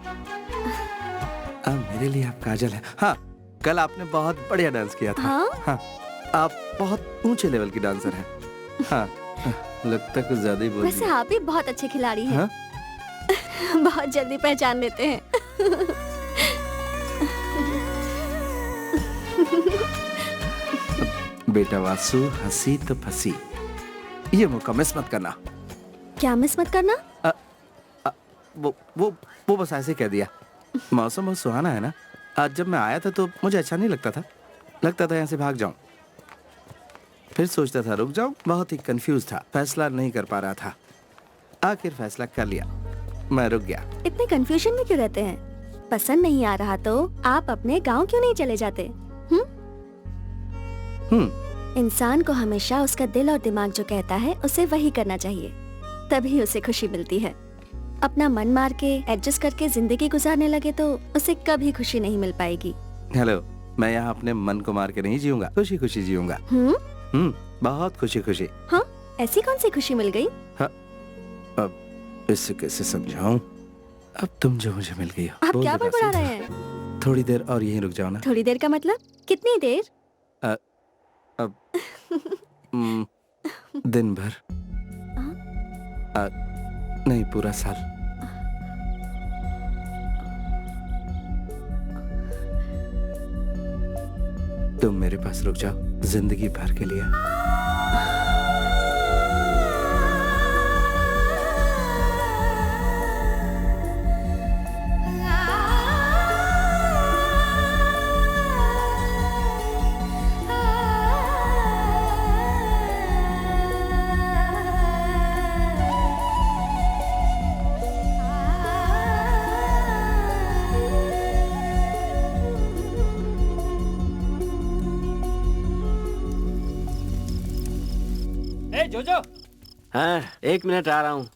मेरे लिए आप काजल है। हाँ, कल आपने बहुत बढ़िया डांस किया था। हाँ? हाँ, आप बहुत ऊंचे लेवल की डांसर हैं। हाँ, लगता कुछ ज्यादा ही बोल वैसे आप भी बहुत अच्छे खिलाड़ी हैं। हाँ? बहुत जल्दी पहचान लेते हैं। बेटा वासु, हंसी तो फंसी। ये मौका मिस मत करना। क्या मिस मत करना? वो बस ऐसे कह दिया। मौसम बहुत सुहाना है ना। आज जब मैं आया था तो मुझे अच्छा नहीं लगता था। लगता था यहाँ से भाग जाऊं। फिर सोचता था रुक जाऊं। बहुत ही कंफ्यूज था, फैसला नहीं कर पा रहा था। आखिर फैसला कर लिया, मैं रुक गया। इतने कंफ्यूजन में क्यों रहते हैं? पसंद नहीं आ रहा तो आप अपने गांव क्यों नहीं चले जाते? इंसान को हमेशा उसका दिल और दिमाग जो कहता है उसे वही करना चाहिए, तभी उसे खुशी मिलती है। अपना मन मार के एडजस्ट करके जिंदगी गुजारने लगे तो उसे कभी खुशी नहीं मिल पाएगी। हेलो, मैं यहाँ अपने मन को मार के नहीं जीऊंगा, खुशी खुशी जीऊंगा। बहुत खुशी खुशी। हाँ, ऐसी कौन सी खुशी मिल गई? हाँ, अब इससे कैसे समझाऊं? अब तुम जो मुझे मिल गई हो। आप क्या बड़बड़ा रहे हैं? थोड़ी देर और यहीं रुक जाओ ना। थोड़ी देर का मतलब कितनी देर? अब दिन भर। नहीं, पूरा साल। तुम मेरे पास रुक जाओ जिंदगी भर के लिए। जोजो। हाँ, 1 मिनट आ रहा हूँ।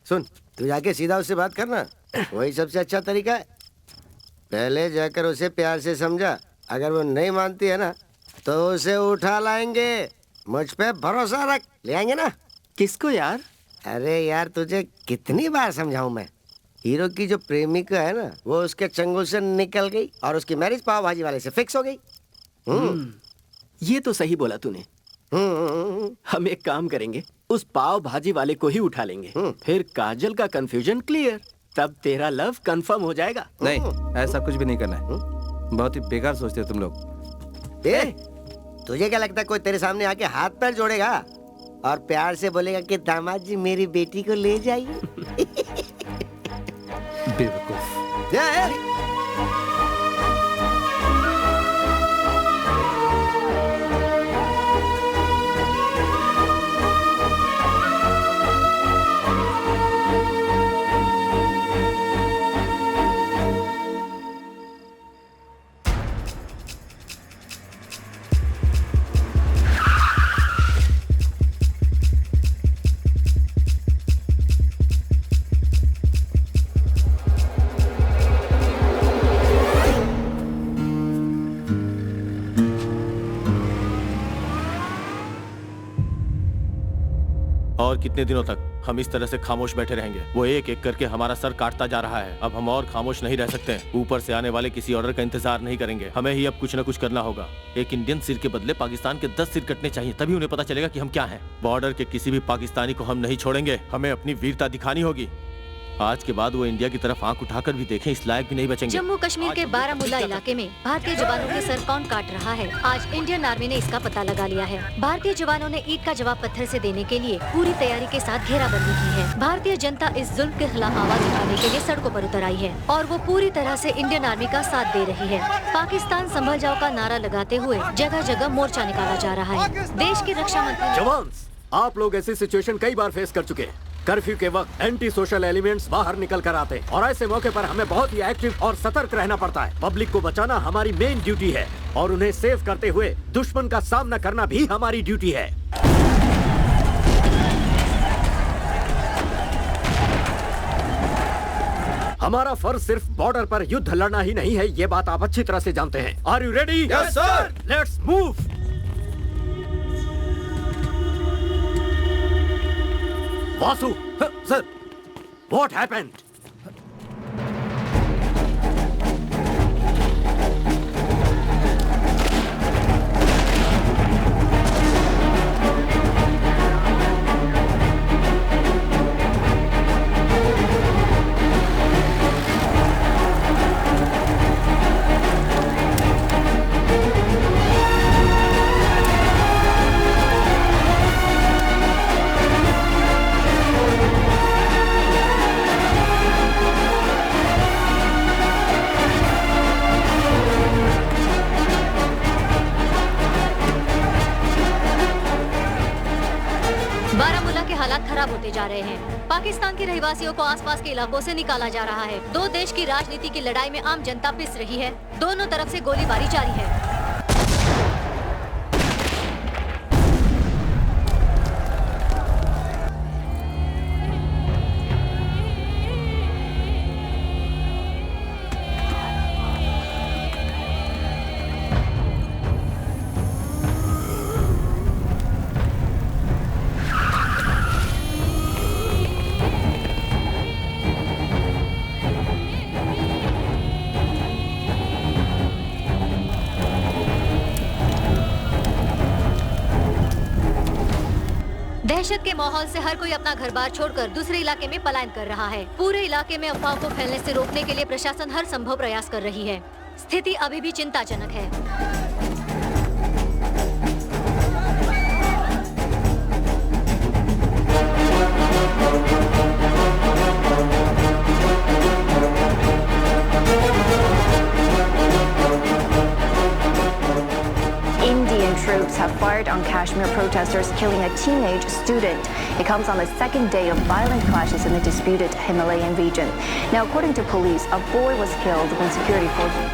सुन, तू जाके सीधा उससे बात करना, वही सबसे अच्छा तरीका है। पहले जाकर उसे प्यार से समझा, अगर वो नहीं मानती है ना तो उसे उठा लाएंगे। मुझ पे भरोसा रख, ले आएंगे ना। किसको यार? अरे यार, तुझे कितनी बार समझाऊं मैं। हीरो की जो प्रेमिका है ना, वो उसके चंगुल से निकल गई और उसकी मैरिज पाव भाजी वाले से फिक्स हो गई। ये तो सही बोला तूने। हम एक काम करेंगे, उस पाव भाजी वाले को ही उठा लेंगे। फिर काजल का कंफ्यूजन क्लियर, तब तेरा लव कंफर्म हो जाएगा। नहीं, ऐसा कुछ भी नहीं करना है। बहुत ही बेकार सोचते हो तुम लोग। तुझे क्या लगता है कोई तेरे सामने आके हाथ पैर जोड़ेगा और प्यार से बोलेगा कि दामाद जी मेरी बेटी को ले जाइए? बेवकूफ। और कितने दिनों तक हम इस तरह से खामोश बैठे रहेंगे? वो एक एक करके हमारा सर काटता जा रहा है। अब हम और खामोश नहीं रह सकते। ऊपर से आने वाले किसी ऑर्डर का इंतजार नहीं करेंगे। हमें ही अब कुछ न कुछ करना होगा। एक इंडियन सिर के बदले पाकिस्तान के 10 सिर कटने चाहिए, तभी उन्हें पता चलेगा कि हम क्या हैं। बॉर्डर के किसी भी पाकिस्तानी को हम नहीं छोड़ेंगे। हमें अपनी वीरता दिखानी होगी। आज के बाद वो इंडिया की तरफ आंख उठाकर भी देखें, इस लायक भी नहीं बचेंगे। जम्मू कश्मीर के बारामूला इलाके में भारतीय जवानों के सर कौन काट रहा है, आज इंडियन आर्मी ने इसका पता लगा लिया है। भारतीय जवानों ने ईद का जवाब पत्थर से देने के लिए पूरी तैयारी के साथ घेराबंदी की है। भारतीय जनता इस जुल्म के खिलाफ आवाज उठाने के लिए सड़कों पर उतर आई है और वो पूरी तरह से इंडियन आर्मी का साथ दे रही है। पाकिस्तान संभल जाओ का नारा लगाते हुए जगह जगह मोर्चा निकाला जा रहा है। देश के रक्षा मंत्री जवान, आप लोग ऐसी सिचुएशन कई बार फेस कर चुके हैं। कर्फ्यू के वक्त एंटी सोशल एलिमेंट्स बाहर निकल कर आते हैं और ऐसे मौके पर हमें बहुत ही एक्टिव और सतर्क रहना पड़ता है। पब्लिक को बचाना हमारी मेन ड्यूटी है और उन्हें सेव करते हुए दुश्मन का सामना करना भी हमारी ड्यूटी है। हमारा फर्ज सिर्फ बॉर्डर पर युद्ध लड़ना ही नहीं है, ये बात आप अच्छी तरह से जानते हैं। Are you ready? Yes sir. Let's move. Vasu, sir, what happened? खराब होते जा रहे हैं। पाकिस्तान के रहवासियों को आसपास के इलाकों से निकाला जा रहा है। दो देश की राजनीति की लड़ाई में आम जनता पिस रही है। दोनों तरफ से गोलीबारी जारी है। दहशत के माहौल से हर कोई अपना घर बार छोड़कर दूसरे इलाके में पलायन कर रहा है। पूरे इलाके में अफवाह को फैलने से रोकने के लिए प्रशासन हर संभव प्रयास कर रही है। स्थिति अभी भी चिंताजनक है। Troops have fired on Kashmir protesters, killing a teenage student. It comes on the second day of violent clashes in the disputed Himalayan region. Now, according to police, a boy was killed when security forces...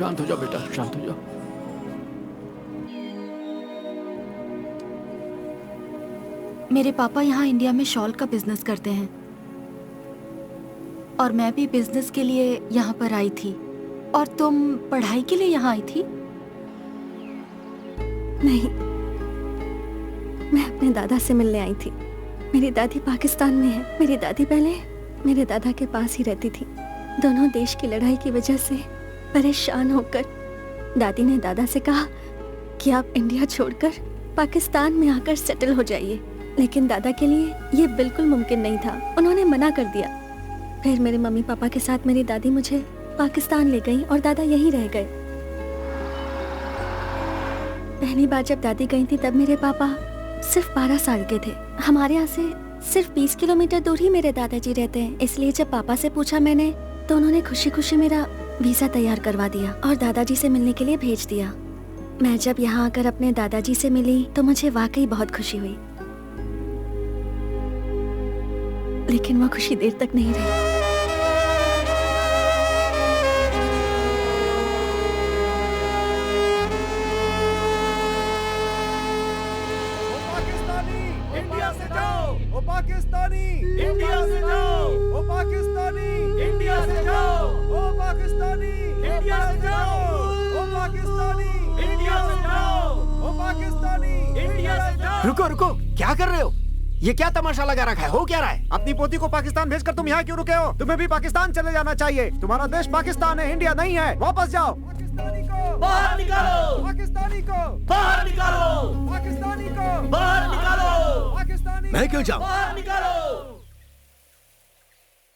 शांत हो जाओ बेटा, शांत हो जाओ। मेरे पापा यहाँ इंडिया में शॉल का बिजनेस करते हैं और मैं भी बिजनेस के लिए यहाँ पर आई थी। और तुम पढ़ाई के लिए यहाँ आई थी? नहीं, मैं अपने दादा से मिलने आई थी। मेरी दादी पाकिस्तान में है। मेरी दादी पहले मेरे दादा के पास ही रहती थी। दोनों देश की लड़ाई की वजह से परेशान होकर दादी ने दादा से कहा कि आप इंडिया छोड़कर पाकिस्तान में आकर सेटल हो जाइए, लेकिन दादा के लिए ये बिल्कुल मुमकिन नहीं था। उन्होंने मना कर दिया। फिर मेरे मम्मी पापा के साथ मेरी दादी मुझे पाकिस्तान ले गई और दादा यहीं रह गए। पहली बार जब दादी गई थी तब मेरे पापा सिर्फ 12 साल के थे। हमारे यहाँ से सिर्फ 20 किलोमीटर दूर ही मेरे दादाजी रहते हैं, इसलिए जब पापा से पूछा मैंने तो उन्होंने खुशी खुशी मेरा वीजा तैयार करवा दिया और दादाजी से मिलने के लिए भेज दिया। मैं जब यहाँ आकर अपने दादाजी से मिली तो मुझे वाकई बहुत खुशी हुई, लेकिन वो खुशी देर तक नहीं रही। पाकिस्तानी इंडिया से जाओ, ओ पाकिस्तानी इंडिया से जाओ, ओ पाकिस्तानी इंडिया से जाओ, ओ पाकिस्तानी इंडिया से जाओ, ओ पाकिस्तानी इंडिया से जाओ। रुको रुको, क्या कर रहे हो? ये क्या तमाशा लगा रखा है? हो क्या रहा है? अपनी पोती को पाकिस्तान भेजकर तुम यहाँ क्यों रुके हो? तुम्हें भी पाकिस्तान चले जाना चाहिए। तुम्हारा देश पाकिस्तान है, इंडिया नहीं है। वापस जाओ। पाकिस्तानी को बाहर निकालो, पाकिस्तानी को बाहर निकालो, पाकिस्तानी को बाहर निकालो, पाकिस्तानी। मैं क्यों जाऊं? बाहर निकालो।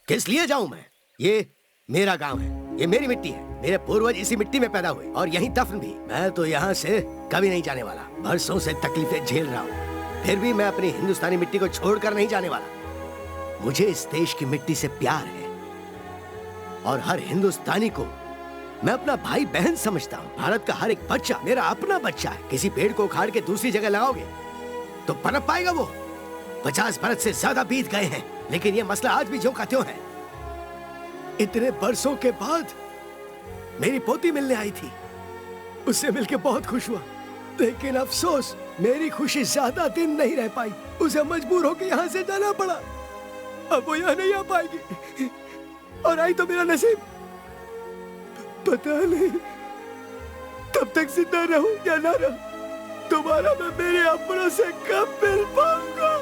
किस लिए जाऊं मैं? ये मेरा गांव है, ये मेरी मिट्टी है। मेरे पूर्वज इसी मिट्टी में पैदा हुए और यहीं दफन भी। मैं तो यहाँ से कभी नहीं जाने वाला। बरसों से तकलीफें झेल रहा हूँ, फिर भी मैं अपनी हिंदुस्तानी मिट्टी को छोड़कर नहीं जाने वाला। मुझे इस देश की मिट्टी से प्यार है और हर हिंदुस्तानी को मैं अपना भाई बहन समझता हूँ। भारत का हर एक बच्चा मेरा अपना बच्चा है। किसी पेड़ को उखाड़ के दूसरी जगह लगाओगे तो पनप पाएगा वो? 50 बरस से ज्यादा बीत गए हैं, लेकिन ये मसला आज भी ज्यों का त्यों है। इतने बरसों के बाद मेरी पोती मिलने आई थी, उससे मिलके बहुत खुश हुआ, लेकिन अफसोस मेरी खुशी ज्यादा दिन नहीं रह पाई। उसे मजबूर होकर यहाँ से जाना पड़ा। अब वो यहाँ नहीं आ पाएगी और आई तो मेरा नसीब। पता नहीं तब तक जिंदा रहूं या ना रहूं, दोबारा मैं मेरे अपनों से कब मिल पाऊंगा।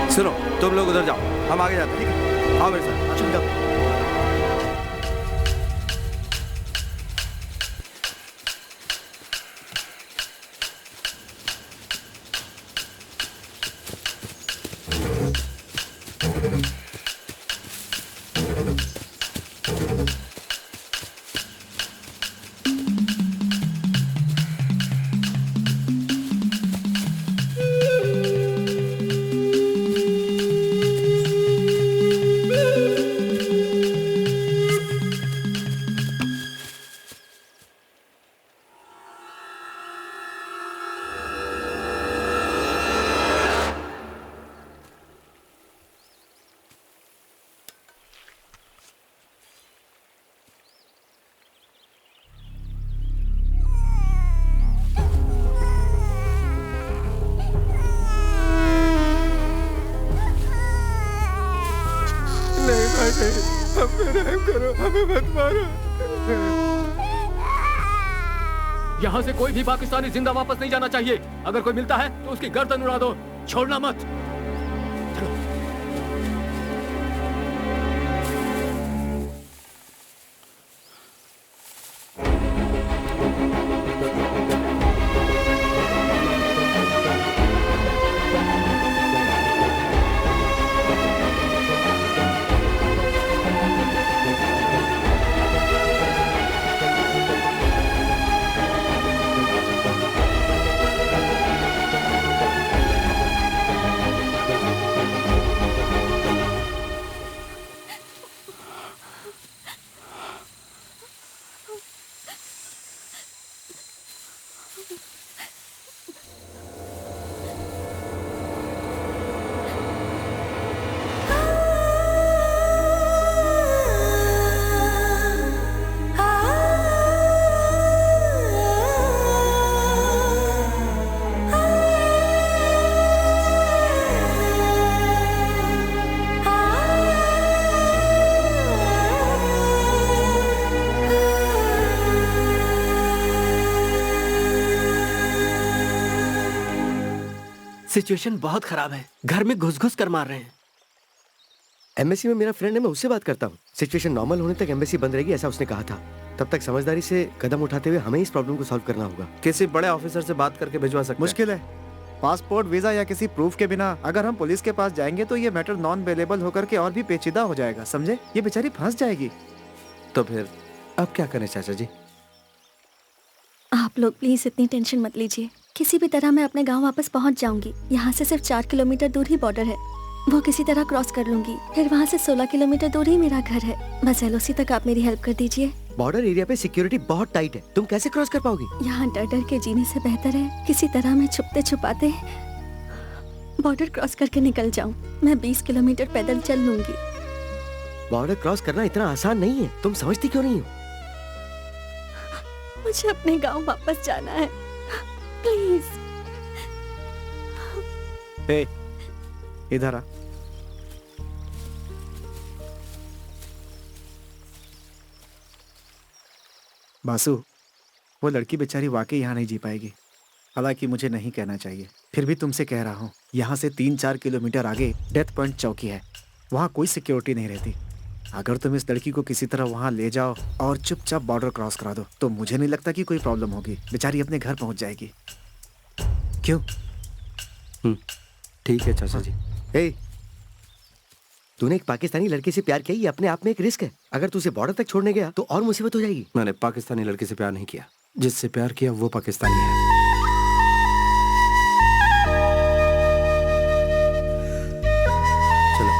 सुनो, तुम लोग उधर जाओ, हम आगे जाते हैं। आओ मेरे साथ। चल जाओ। हम पे रहम करो, हमें मत मारो। यहाँ से कोई भी पाकिस्तानी जिंदा वापस नहीं जाना चाहिए। अगर कोई मिलता है तो उसकी गर्दन उड़ा दो, छोड़ना मत। चलो। सिचुएशन बहुत खराब है, घर में घुस घुस कर मार रहे हैं। एम्बेसी में मेरा फ्रेंड है, मैं उससे बात करता हूँ। सिचुएशन नॉर्मल होने तक एम्बेसी बंद रहेगी, ऐसा उसने कहा था। तब तक समझदारी से कदम उठाते हुए हमें इस प्रॉब्लम को सॉल्व करना होगा। किसी बड़े ऑफिसर से बात करके भिजवा सकते हैं। मुश्किल है। पासपोर्ट, वीजा या किसी प्रूफ के बिना अगर हम पुलिस के पास जाएंगे तो ये मैटर नॉन अवेलेबल होकर के और भी पेचीदा हो जाएगा, समझे? ये बेचारी फंस जाएगी। तो फिर अब क्या करें चाचा जी? आप लोग प्लीज इतनी टेंशन मत लीजिए। किसी भी तरह मैं अपने गांव वापस पहुंच जाऊंगी। यहाँ से सिर्फ 4 किलोमीटर दूर ही बॉर्डर है, वो किसी तरह क्रॉस कर लूंगी। फिर वहाँ से 16 किलोमीटर दूर ही मेरा घर है। बस एलओसी तक आप मेरी हेल्प कर दीजिए। बॉर्डर एरिया पे सिक्योरिटी बहुत टाइट है, तुम कैसे क्रॉस कर पाओगी? यहाँ डर डर के जीने से बेहतर है किसी तरह मैं छुपते छुपाते बॉर्डर क्रॉस करके निकल जाऊँ। मैं 20 किलोमीटर पैदल चल लूंगी। बॉर्डर क्रॉस करना इतना आसान नहीं है, तुम समझती क्यों नहीं हो? मुझे अपने गांव वापस जाना है, प्लीज। हे, इधर आ। बासु, वो लड़की बेचारी वाकई यहाँ नहीं जी पाएगी। हालांकि मुझे नहीं कहना चाहिए, फिर भी तुमसे कह रहा हूँ। यहाँ से 3-4 किलोमीटर आगे डेथ पॉइंट चौकी है, वहाँ कोई सिक्योरिटी नहीं रहती। अगर तुम इस लड़की को किसी तरह वहाँ ले जाओ और चुपचाप बॉर्डर क्रॉस करा दो तो मुझे नहीं लगता कि कोई प्रॉब्लम होगी। बेचारी अपने घर पहुँच जाएगी। क्यों? ठीक है चाचा जी। ए, तूने एक पाकिस्तानी लड़के से प्यार किया, ये अपने आप में एक रिस्क है। अगर तू उसे बॉर्डर तक छोड़ने गया तो और मुसीबत हो जाएगी। मैंने पाकिस्तानी लड़के से प्यार नहीं किया, जिससे प्यार किया वो पाकिस्तानी है। चलो।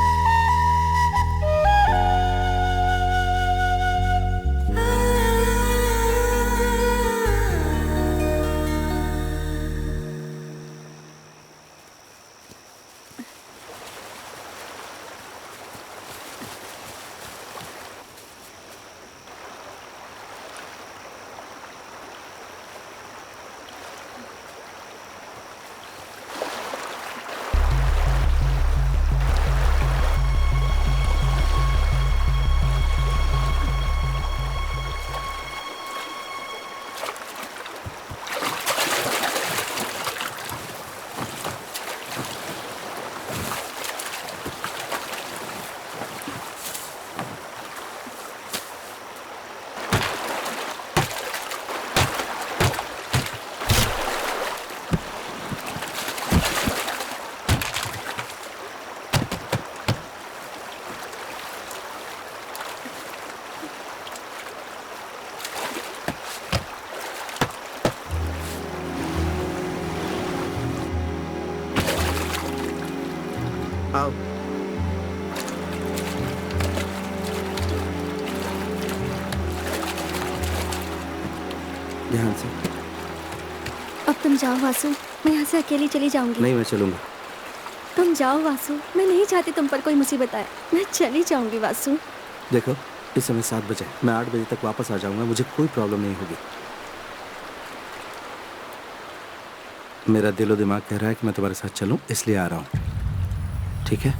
आओ। ध्यान से। अब तुम जाओ वासु, मैं यहाँ से अकेली चली जाऊंगी। नहीं, मैं चलूंगा। तुम जाओ वासु, मैं नहीं चाहती तुम पर कोई मुसीबत आए। मैं चली जाऊंगी वासु। देखो, इस समय 7 बजे, मैं 8 बजे तक वापस आ जाऊंगा, मुझे कोई प्रॉब्लम नहीं होगी। मेरा दिलो दिमाग कह रहा है कि मैं तुम्हारे साथ चलूं, इसलिए आ रहा हूं। ठीक है?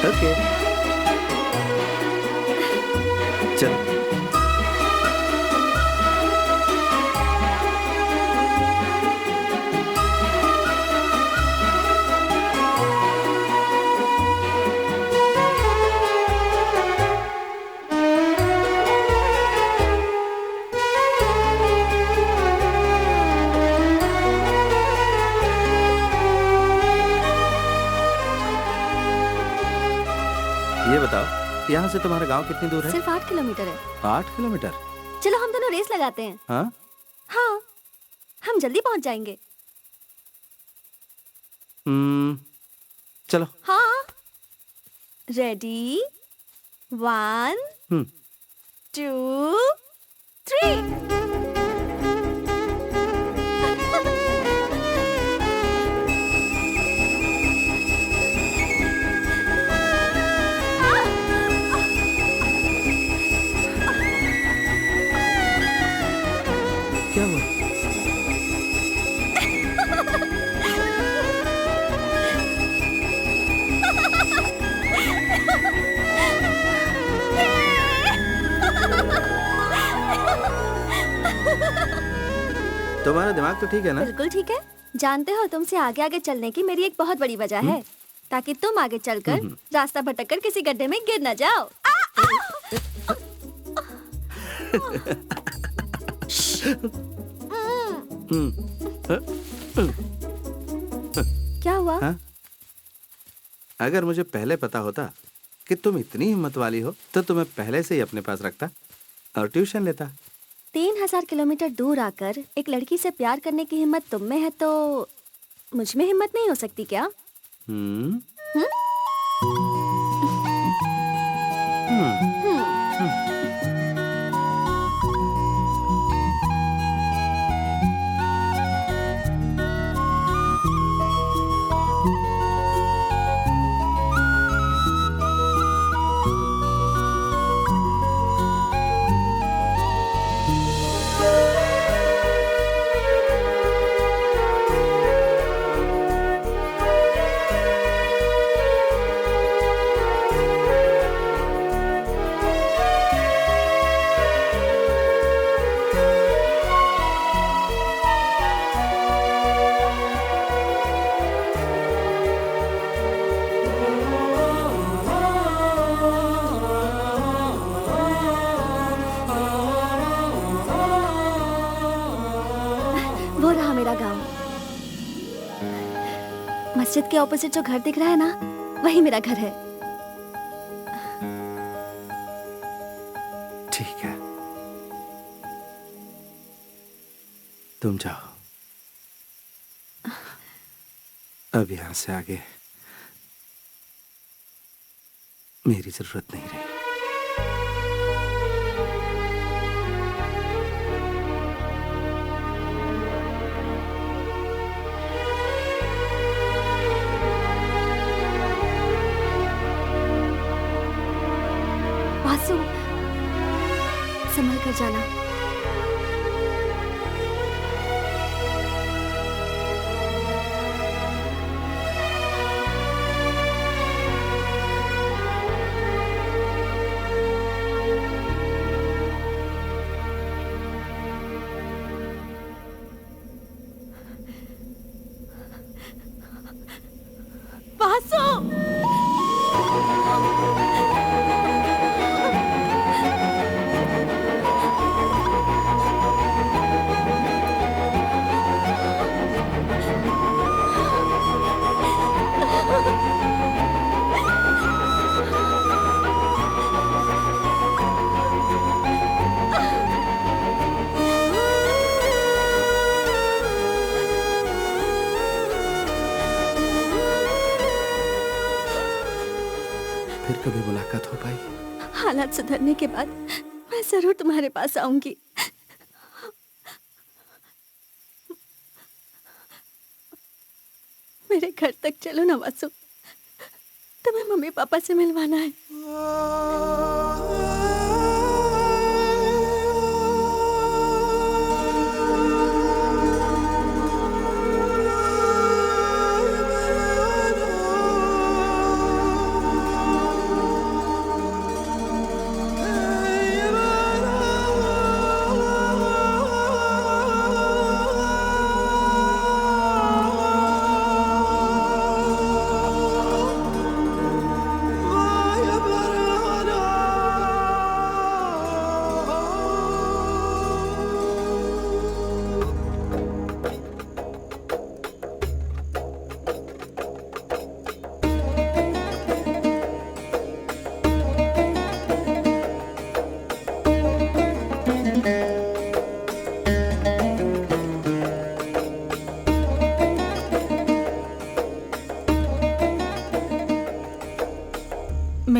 ओके चलो। ये बताओ, यहाँ से तुम्हारा गांव कितनी दूर है? सिर्फ 8 किलोमीटर है। 8 किलोमीटर? चलो हम दोनों रेस लगाते हैं। हाँ हाँ, हम जल्दी पहुंच जाएंगे। चलो। हाँ, रेडी, 1 2 3। क्या हुआ? तुम्हारा दिमाग तो ठीक है ना? बिल्कुल ठीक है। जानते हो, तुमसे आगे आगे चलने की मेरी एक बहुत बड़ी वजह है, ताकि तुम आगे चलकर रास्ता भटककर किसी गड्ढे में गिर न जाओ। क्या हुआ? हाँ? अगर मुझे पहले पता होता कि तुम इतनी हिम्मत वाली हो तो तुम्हें पहले से ही अपने पास रखता और ट्यूशन लेता। 3000 किलोमीटर दूर आकर एक लड़की से प्यार करने की हिम्मत तुम में है, तो मुझ में हिम्मत नहीं हो सकती क्या? वो रहा मेरा गांव। मस्जिद के ऑपोजिट जो घर दिख रहा है ना, वही मेरा घर है। ठीक है, तुम जाओ। अब यहाँ से आगे मेरी जरूरत नहीं रही। वासु, संभल कर जाना। वासु! फिर कभी मुलाकात हो पाई? हालात सुधरने के बाद मैं जरूर तुम्हारे पास आऊंगी। मेरे घर तक चलो ना वासु, तुम्हें मम्मी पापा से मिलवाना है।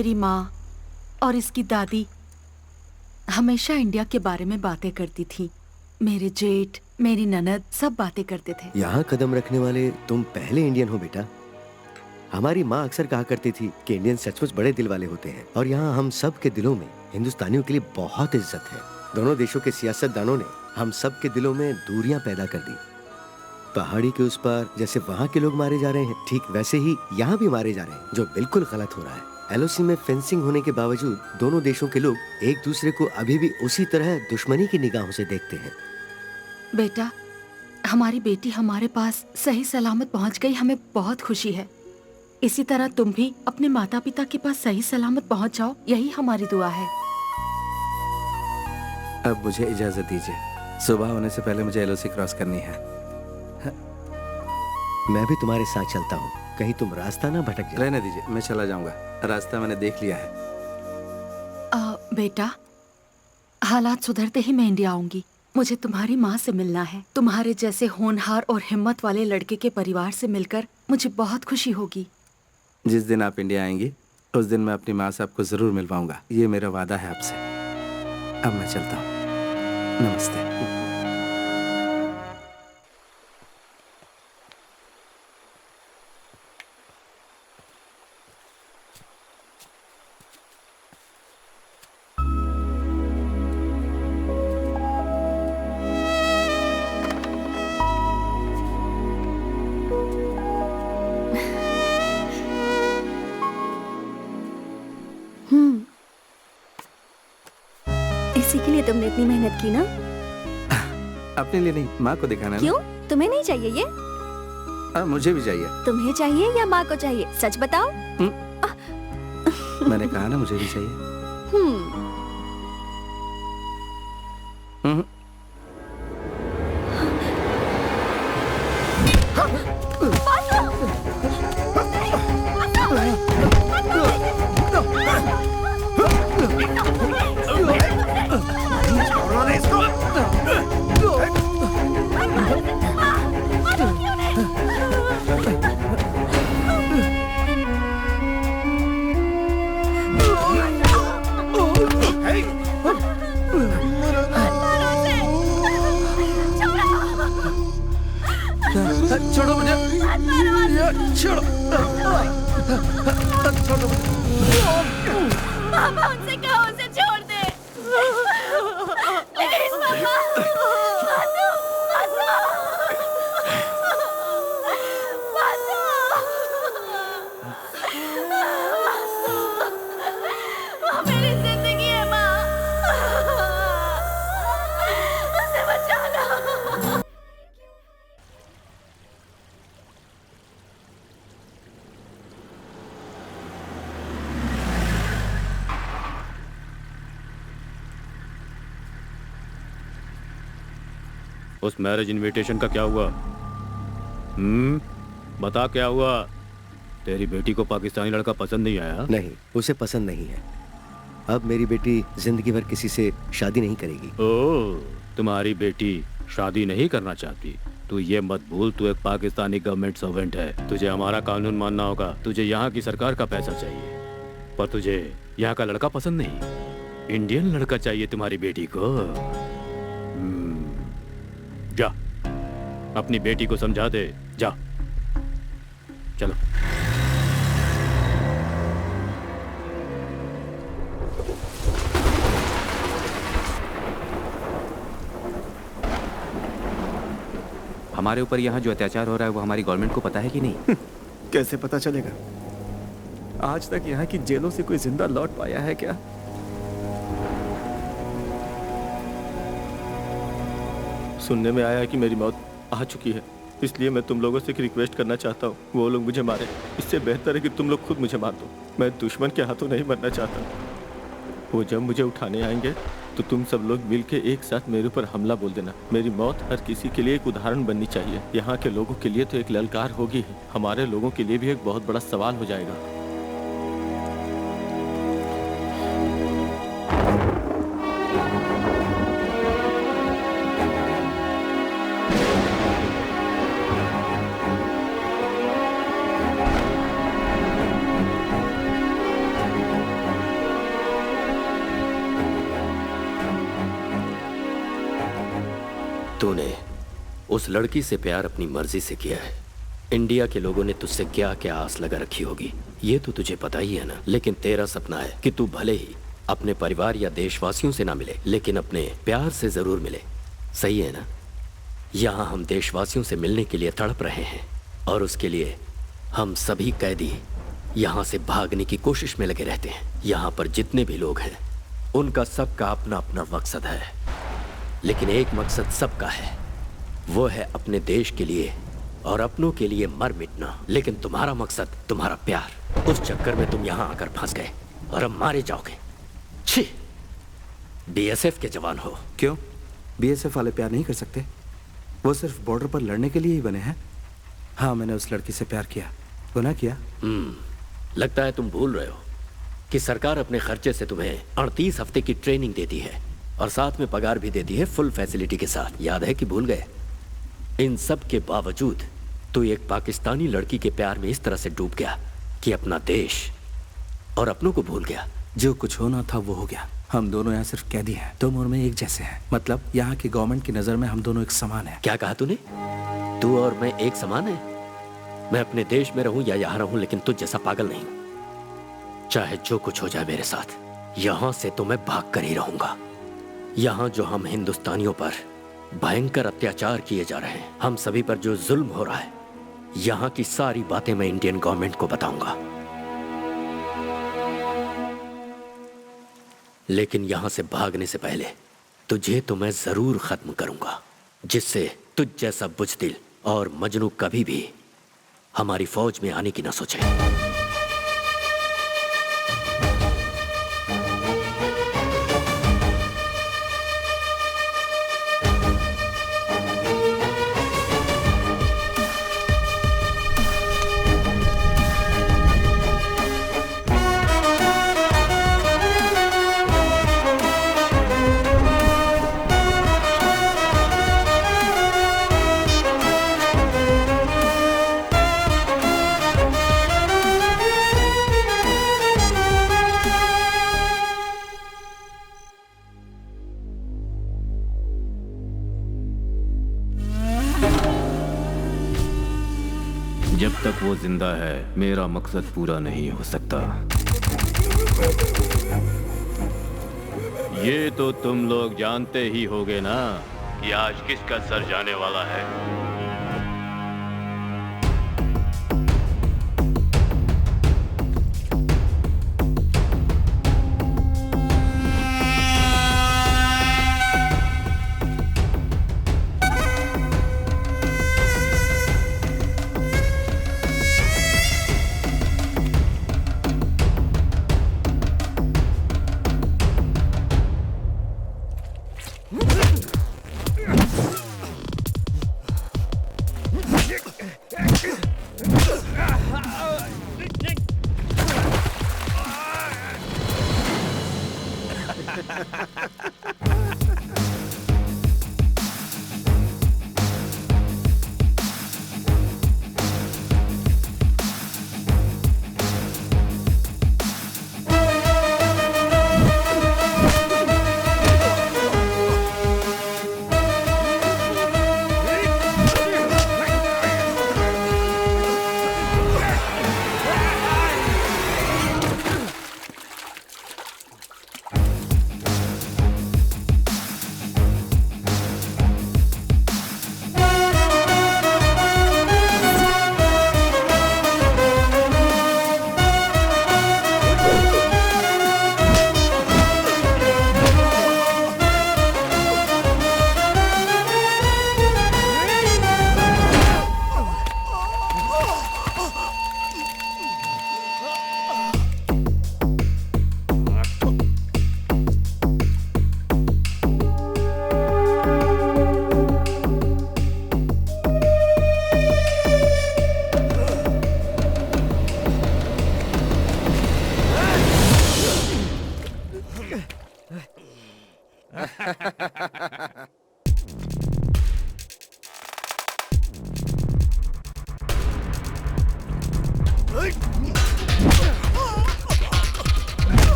मेरी माँ और इसकी दादी हमेशा इंडिया के बारे में बातें करती थी। मेरे जेठ, मेरी ननद सब बातें करते थे। यहाँ कदम रखने वाले तुम पहले इंडियन हो बेटा। हमारी माँ अक्सर कहा करती थी कि इंडियन सचमुच बड़े दिल वाले होते हैं और यहाँ हम सब के दिलों में हिंदुस्तानियों के लिए बहुत इज्जत है। दोनों देशों के सियासतदानों ने हम सब के दिलों में दूरियां पैदा कर दी। पहाड़ी के उस पार जैसे वहाँ के लोग मारे जा रहे हैं, ठीक वैसे ही यहाँ भी मारे जा रहे हैं, जो बिल्कुल गलत हो रहा है। एलओसी में फेंसिंग होने के बावजूद दोनों देशों के लोग एक दूसरे को अभी भी उसी तरह दुश्मनी की निगाहों से देखते हैं। बेटा, हमारी बेटी हमारे पास सही सलामत पहुंच गई, हमें बहुत खुशी है। इसी तरह तुम भी अपने माता पिता के पास सही सलामत पहुंच जाओ, यही हमारी दुआ है। अब मुझे इजाजत दीजिए, सुबह होने से पहले मुझे एलओसी क्रॉस करनी है। मैं भी तुम्हारे साथ चलता हूँ, कहीं तुम रास्ता ना भटक जाए। रहने दीजिए, मैं चला जाऊंगा, रास्ता मैंने देख लिया है। बेटा, हालात सुधरते ही मैं इंडिया आऊंगी। मुझे तुम्हारी माँ से मिलना है। तुम्हारे जैसे होनहार और हिम्मत वाले लड़के के परिवार से मिलकर मुझे बहुत खुशी होगी। जिस दिन आप इंडिया आएंगी उस दिन मैं अपनी माँ से आपको जरूर मिल पाऊंगा, ये मेरा वादा है आपसे। अब मैं चलता हूँ, नमस्ते। इसी के लिए तुमने इतनी मेहनत की ना? अपने लिए नहीं, माँ को दिखाना है। क्यों? तुम्हें नहीं चाहिए ये? मुझे भी चाहिए। तुम्हें चाहिए या माँ को चाहिए? सच बताओ। मैंने कहा ना मुझे भी चाहिए। छोड़ो मुझे, छोड़ो, छोड़ो मुझे। पापा, उनसे कहो उसे छोड़ दे। प्लीज पापा। वो मेरी जिंदगी है माँ, उसे बचा लो। उस मैरिज इनविटेशन का क्या हुआ? बता क्या हुआ? तेरी बेटी को पाकिस्तानी लड़का पसंद नहीं आया? नहीं, उसे पसंद नहीं है। अब मेरी बेटी जिंदगी भर किसी से शादी नहीं करेगी। ओह, तुम्हारी बेटी शादी नहीं करना चाहती? तू ये मत भूल, तू एक पाकिस्तानी गवर्नमेंट सर्वेंट है। तुझे हमारा कानून मानना होगा। तुझे यहाँ की सरकार का पैसा चाहिए, पर तुझे यहाँ का लड़का पसंद नहीं। इंडियन लड़का चाहिए तुम्हारी बेटी को। जा, अपनी बेटी को समझा दे। जा, चलो। हमारे ऊपर यहाँ जो अत्याचार हो रहा है वो हमारी गवर्नमेंट को पता है कि नहीं? कैसे पता चलेगा? आज तक यहाँ की जेलों से कोई जिंदा लौट पाया है क्या? सुनने में आया है कि मेरी मौत आ चुकी है, इसलिए मैं तुम लोगों से एक रिक्वेस्ट करना चाहता हूँ, वो लोग मुझे मारे। इससे बेहतर है कि तुम लोग खुद मुझे मार दो। मैं दुश्मन के हाथों नहीं मरना चाहता। वो जब मुझे उठाने आएंगे तो तुम सब लोग मिलके एक साथ मेरे ऊपर हमला बोल देना। मेरी मौत हर किसी के लिए एक उदाहरण बननी चाहिए। यहाँ के लोगों के लिए तो एक ललकार होगी, हमारे लोगों के लिए भी एक बहुत बड़ा सवाल हो जाएगा। तूने उस लड़की से प्यार अपनी मर्जी से किया है। इंडिया के लोगों ने तुझसे क्या क्या आस लगा रखी होगी ये तो तुझे पता ही है ना। लेकिन तेरा सपना है कि तू भले ही अपने परिवार या देशवासियों से ना मिले, लेकिन अपने प्यार से जरूर मिले। सही है ना? यहाँ हम देशवासियों से मिलने के लिए तड़प रहे हैं और उसके लिए हम सभी कैदी यहाँ से भागने की कोशिश में लगे रहते हैं। यहाँ पर जितने भी लोग हैं उनका सबका अपना अपना मकसद है, लेकिन एक मकसद सबका है, वो है अपने देश के लिए और अपनों के लिए मर मिटना। लेकिन तुम्हारा मकसद तुम्हारा प्यार, उस चक्कर में तुम यहाँ आकर फंस गए और अब मारे जाओगे। छी, बीएसएफ के जवान हो। क्यों? बीएसएफ वाले प्यार नहीं कर सकते? वो सिर्फ बॉर्डर पर लड़ने के लिए ही बने हैं। हाँ, मैंने उस लड़की से प्यार किया, गुनाह किया। लगता है तुम भूल रहे हो कि सरकार अपने खर्चे से तुम्हें 38 हफ्ते की ट्रेनिंग देती है और साथ में पगार भी देती है फुल फैसिलिटी के साथ। याद है कि भूल गए? इन सब के बावजूद तू एक पाकिस्तानी लड़की के प्यार में इस तरह से डूब गया कि अपना देश और अपनों को भूल गया। जो कुछ होना था वो हो गया। हम दोनों यहाँ सिर्फ कैदी हैं। तुम और मैं एक जैसे हैं। मतलब यहाँ की गवर्नमेंट की नजर में हम दोनों एक समान हैं। क्या कहा तूने? तू और मैं एक समान है? मैं अपने देश में रहूं या यहाँ रहूं, लेकिन तुझ जैसा पागल नहीं। चाहे जो कुछ हो जाए मेरे साथ, यहाँ से तो मैं भाग कर ही रहूंगा। यहाँ जो हम हिंदुस्तानियों पर भयंकर अत्याचार किए जा रहे हैं, हम सभी पर जो जुल्म हो रहा है, यहाँ की सारी बातें मैं इंडियन गवर्नमेंट को बताऊंगा। लेकिन यहाँ से भागने से पहले तुझे तो मैं जरूर खत्म करूंगा, जिससे तुझ जैसा बुज़दिल और मजनू कभी भी हमारी फौज में आने की ना सोचे। जब तक वो जिंदा है मेरा मकसद पूरा नहीं हो सकता। ये तो तुम लोग जानते ही होगे ना कि आज किसका सर जाने वाला है।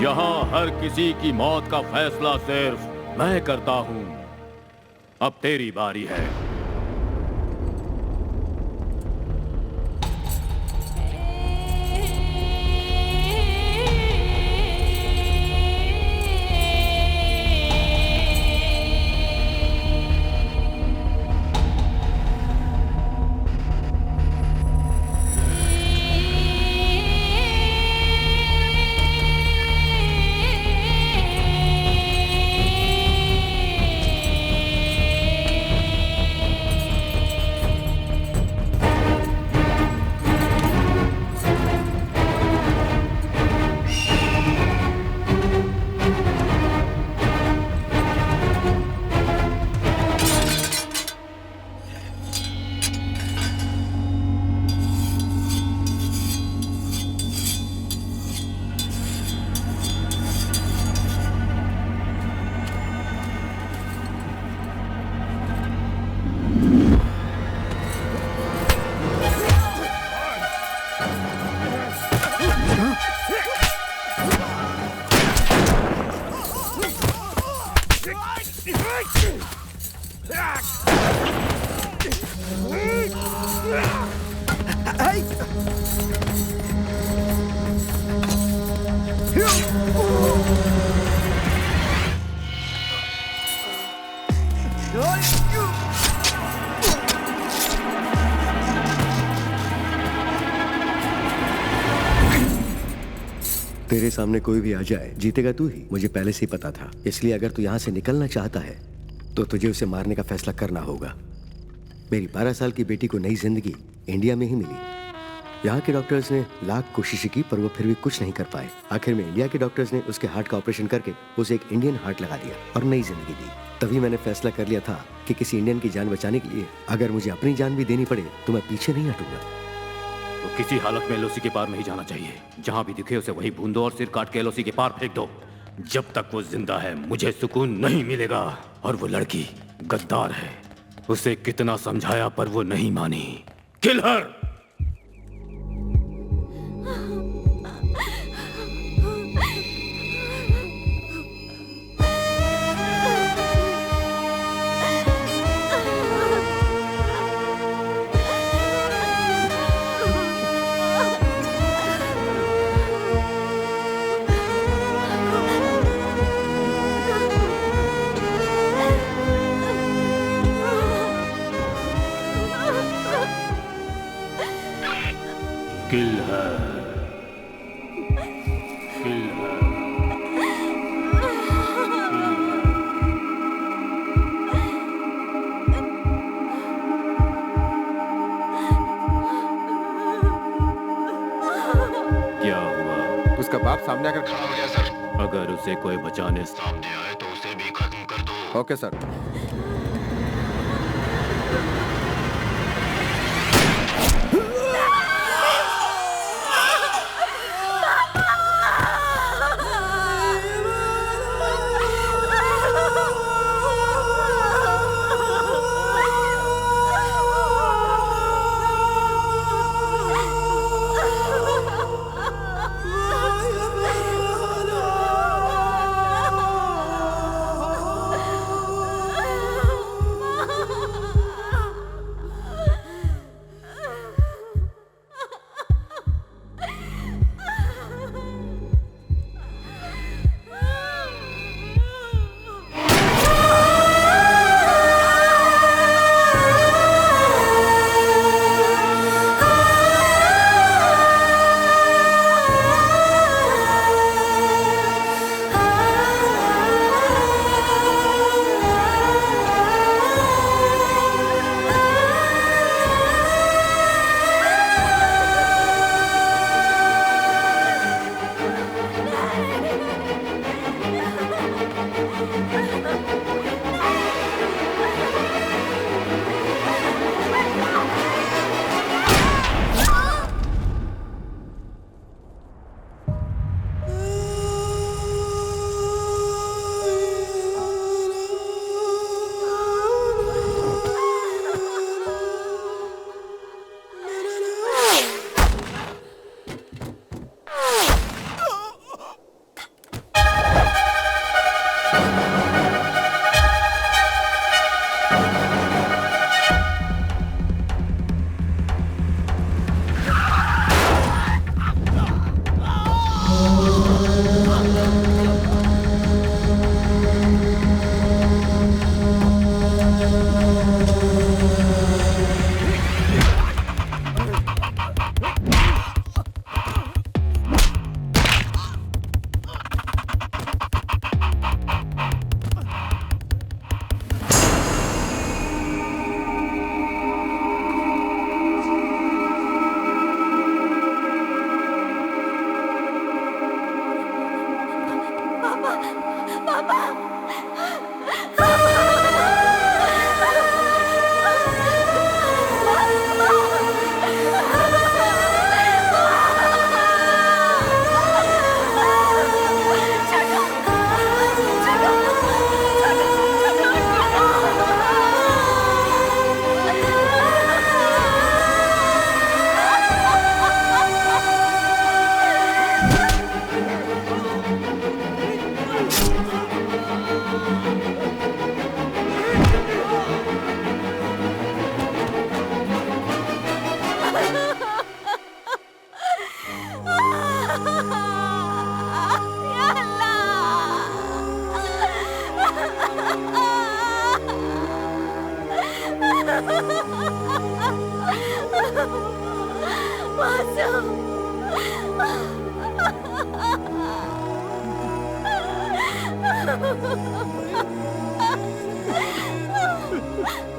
यहाँ हर किसी की मौत का फैसला सिर्फ मैं करता हूँ। अब तेरी बारी है। तेरे सामने कोई भी आ जाए, जीतेगा तू ही, मुझे पहले से ही पता था। इसलिए अगर तू यहाँ से निकलना चाहता है तो तुझे उसे मारने का फैसला करना होगा। मेरी 12 साल की बेटी को नई जिंदगी इंडिया में ही मिली। यहाँ के डॉक्टर्स ने लाख कोशिशें की पर वो फिर भी कुछ नहीं कर पाए। आखिर में इंडिया के डॉक्टर्स ने उसके हार्ट का ऑपरेशन करके उसे एक इंडियन हार्ट लगा दिया और नई जिंदगी दी। तभी मैंने फैसला कर लिया था कि किसी इंडियन की जान बचाने के लिए अगर मुझे अपनी जान भी देनी पड़े तो मैं पीछे नहीं हटूंगा। तो किसी हालत में एलओसी के पार नहीं जाना चाहिए। जहां भी दिखे उसे वही भून दो और सिर काट के एलओसी के पार फेंक दो। जब तक वो जिंदा है मुझे सुकून नहीं मिलेगा। और वो लड़की गद्दार है, उसे कितना समझाया पर वो नहीं मानी। किल हर। किल है, किल है। क्या हुआ? उसका बाप सामने आकर खड़ा हो गया सर। अगर उसे कोई बचाने सामने आए तो उसे भी खत्म कर दो। Okay sir.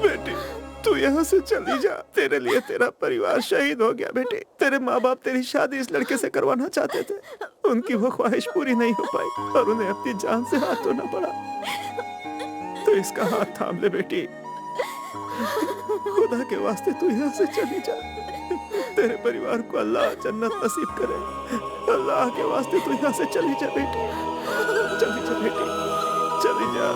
बेटी तू यहाँ से चली जा, तेरे लिए तेरा परिवार शहीद हो गया। बेटी तेरे माँ बाप तेरी शादी इस लड़के से करवाना चाहते थे, उनकी वो ख्वाहिश पूरी नहीं हो पाई और उन्हें अपनी जान से हाथ धोना पड़ा। तो इसका हाथ थाम ले बेटी, खुदा के वास्ते तू यहाँ से चली जा। तेरे परिवार को अल्लाह जन्नत नसीब करे। अल्लाह के वास्ते तू यहाँ से चली जा बेटी, चली जा बेटी, चली जा।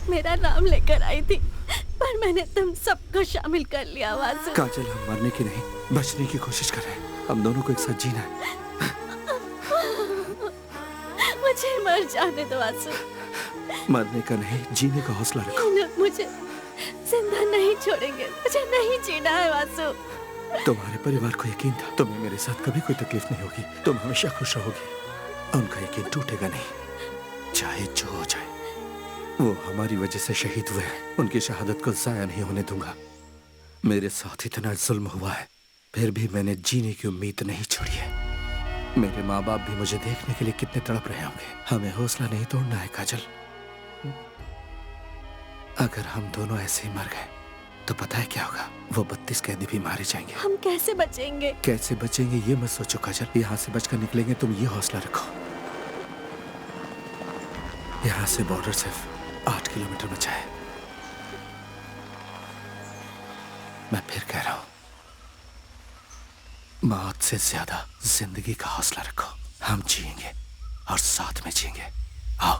मेरा नाम लेकर आई थी, पर मैंने तुम सबको शामिल कर लिया। वासु काजल, हम मरने की नहीं, बचने की कोशिश कर रहे हैं। हम दोनों को एक साथ जीना है। मुझे मर जाने दो वासु। मरने का नहीं, जीने का हौसला रखो। मुझे जिंदा नहीं छोड़ेंगे, मुझे नहीं जीना है वासु। तुम्हारे परिवार को यकीन था तुम्हें मेरे साथ कभी कोई तकलीफ नहीं होगी, तुम हमेशा खुश रहोगी। उनका यकीन टूटेगा नहीं, चाहे जो हो जाए। वो हमारी वजह से शहीद हुए हैं, उनकी शहादत को जाया नहीं होने दूंगा। मेरे साथ इतना जुल्म हुआ है, फिर भी मैंने जीने की उम्मीद नहीं छोड़ी है। मेरे माँ बाप भी मुझे देखने के लिए कितने तड़प रहे होंगे। हमें हौसला नहीं तोड़ना है काजल। अगर हम दोनों ऐसे ही मर गए तो पता है क्या होगा? वो 32 कैदी भी मारे जाएंगे। हम कैसे बचेंगे? कैसे बचेंगे ये मत सोचो काजल, यहाँ से बचकर निकलेंगे, तुम ये हौसला रखो। यहाँ से बॉर्डर सिर्फ 8 किलोमीटर बचा है। मैं फिर कह रहा हूं, मौत से ज्यादा जिंदगी का हौसला रखो। हम जिएंगे और साथ में जिएंगे। आओ।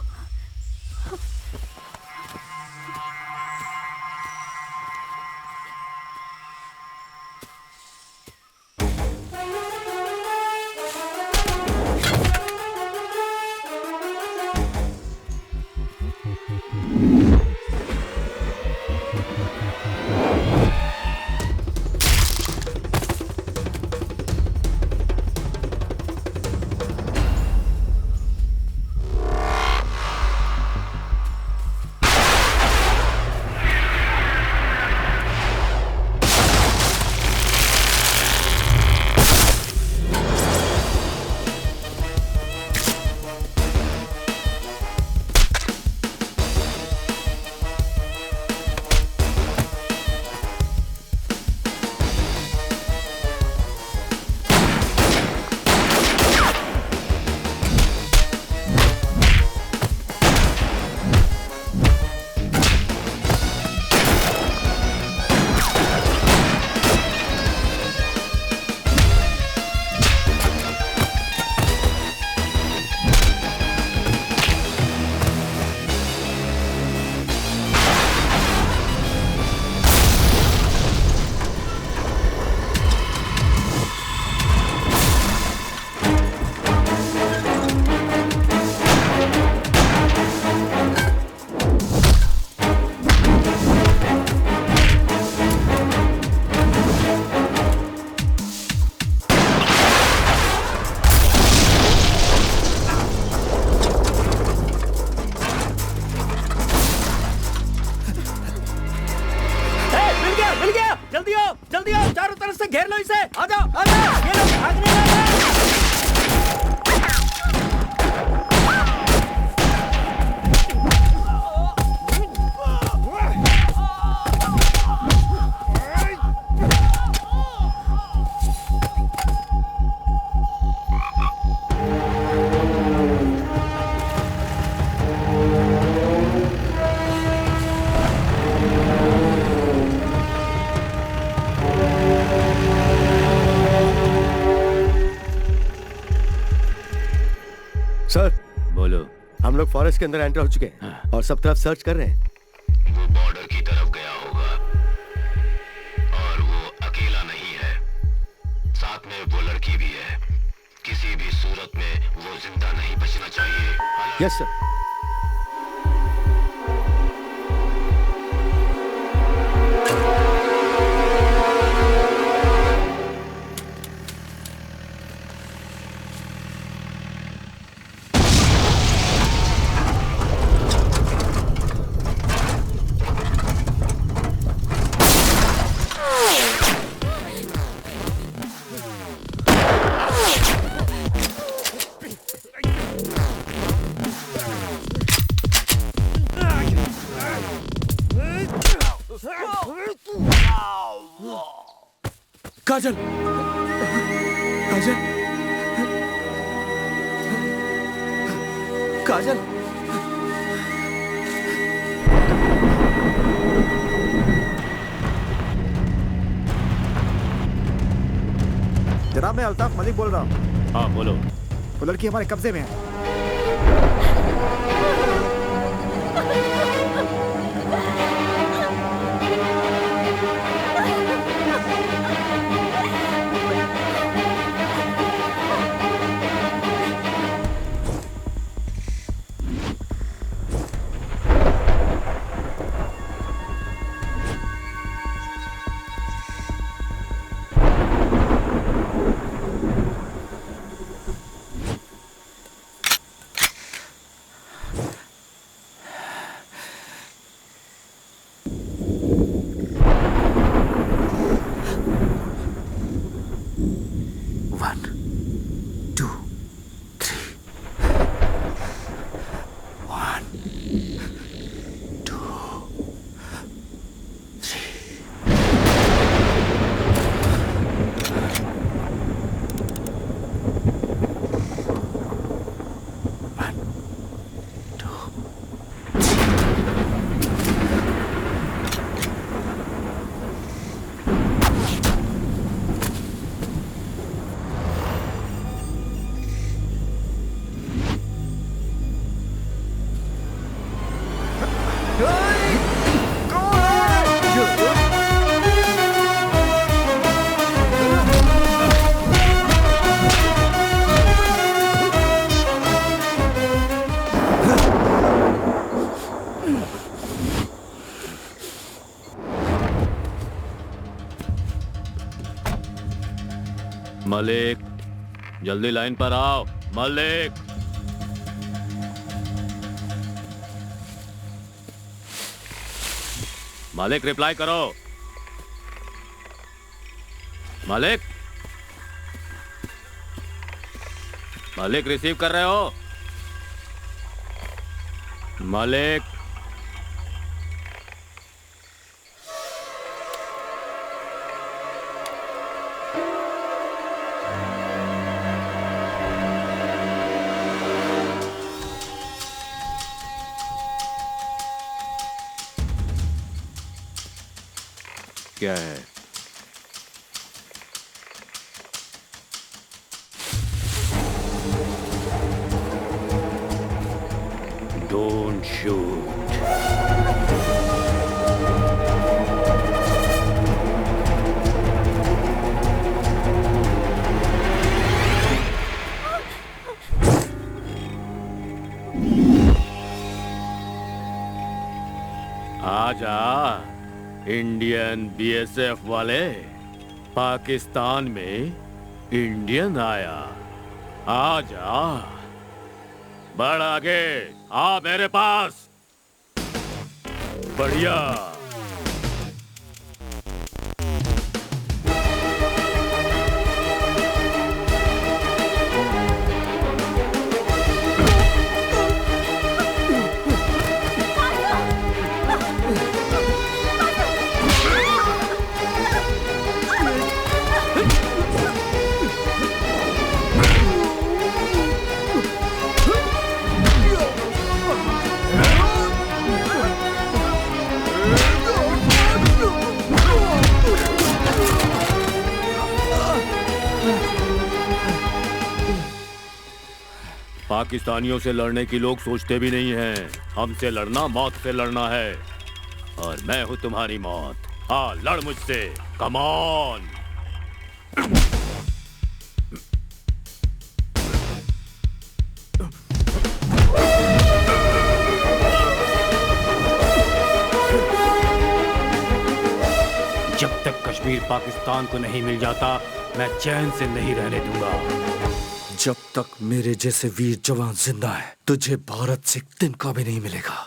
हम लोग फॉरेस्ट के अंदर एंटर हो चुके हैं और सब तरफ सर्च कर रहे हैं। वो बॉर्डर की तरफ गया होगा और वो अकेला नहीं है, साथ में वो लड़की भी है। किसी भी सूरत में वो जिंदा नहीं बचना चाहिए। Yes sir. काजल, काजल, काजल। जनाब, मैं अल्ताफ मलिक बोल रहा हूँ। हाँ बोलो। वो लड़की हमारे कब्जे में है। मलिक, जल्दी लाइन पर आओ। मलिक, मलिक रिप्लाई करो। मलिक, मलिक रिसीव कर रहे हो? मलिक, क्या है? Don't shoot. आजा इंडियन बीएसएफ वाले। पाकिस्तान में इंडियन आया। आजा, बढ़ आगे आ मेरे पास। बढ़िया। पाकिस्तानियों से लड़ने की लोग सोचते भी नहीं हैं। हमसे लड़ना मौत से लड़ना है, और मैं हूं तुम्हारी मौत। हाँ, लड़ मुझसे, कम ऑन। जब तक कश्मीर पाकिस्तान को नहीं मिल जाता, मैं चैन से नहीं रहने दूंगा। जब तक मेरे जैसे वीर जवान जिंदा है, तुझे भारत से एक दिन का भी नहीं मिलेगा।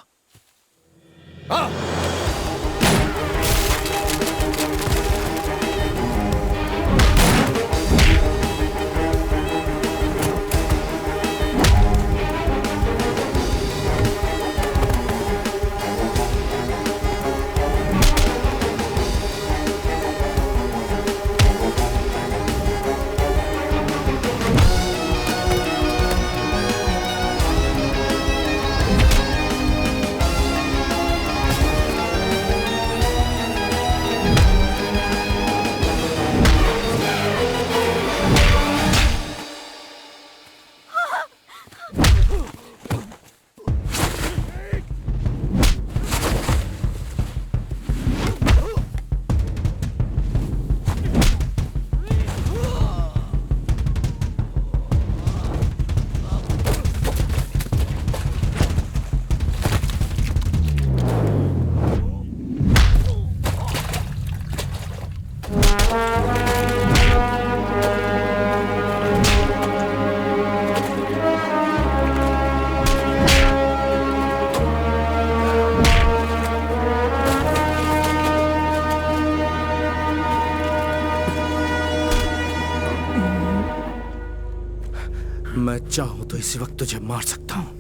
मैं चाहूं तो इसी वक्त तुझे मार सकता हूं,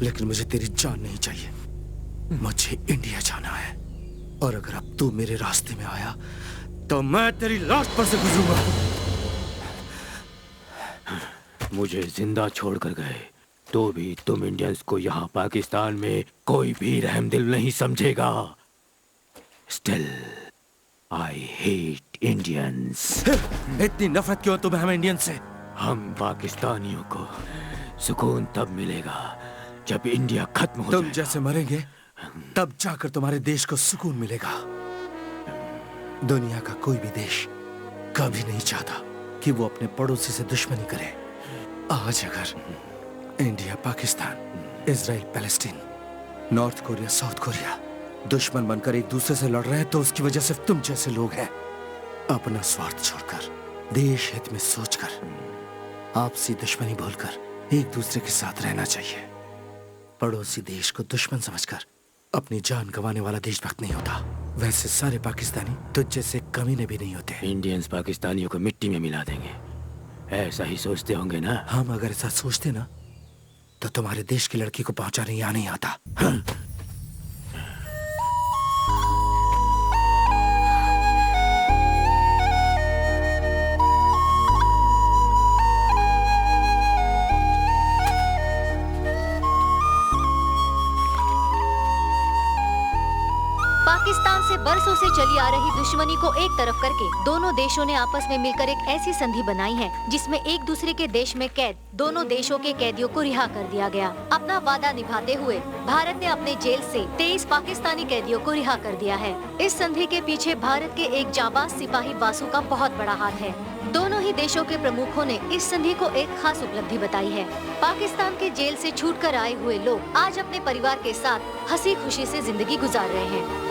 लेकिन मुझे तेरी जान नहीं चाहिए। मुझे इंडिया जाना है, और अगर अब तू मेरे रास्ते में आया तो मैं तेरी लाश पर से गुजरूंगा। मुझे जिंदा छोड़कर गए तो भी तुम इंडियंस को यहाँ पाकिस्तान में कोई भी रहमदिल नहीं समझेगा। Still I hate Indians. इतनी नफरत क्यों तुम्हें हम इंडियन से? हम पाकिस्तानियों को सुकून तब मिलेगा जब इंडिया खत्म हो तुम जैसे मरेंगे तब जाकर तुम्हारे देश को सुकून मिलेगा। दुनिया का कोई भी देश कभी नहीं चाहता कि वो अपने पड़ोसी से दुश्मनी करे। आज अगर India, Pakistan, Israel, Palestine, north Korea, south Korea दुश्मन बनकर एक दूसरे से लड़ रहे हैं तो उसकी वजह सिर्फ तुम जैसे लोग हैं। अपना स्वार्थ छोड़कर, देश हित में सोचकर, आपसी दुश्मनी भूलकर एक दूसरे के साथ रहना चाहिए। पड़ोसी देश को दुश्मन समझकर अपनी जान गंवाने वाला देशभक्त नहीं होता। वैसे सारे पाकिस्तानी तुझ जैसे कमीने भी नहीं होते। इंडियंस पाकिस्तानियों को मिट्टी में मिला देंगे, ऐसा ही सोचते होंगे ना? हम अगर ऐसा सोचते ना तो तुम्हारे देश की लड़की को पहुंचाने यहाँ नहीं आता। पाकिस्तान से बरसों से चली आ रही दुश्मनी को एक तरफ करके दोनों देशों ने आपस में मिलकर एक ऐसी संधि बनाई है जिसमें एक दूसरे के देश में कैद दोनों देशों के कैदियों को रिहा कर दिया गया। अपना वादा निभाते हुए भारत ने अपने जेल से 23 पाकिस्तानी कैदियों को रिहा कर दिया है। इस संधि के पीछे भारत के एक जाबाज सिपाही वासु का बहुत बड़ा हाथ है। दोनों ही देशों के प्रमुखों ने इस संधि को एक खास उपलब्धि बताई है। पाकिस्तान के जेल से छूटकर आए हुए लोग आज अपने परिवार के साथ हंसी खुशी से जिंदगी गुजार रहे हैं।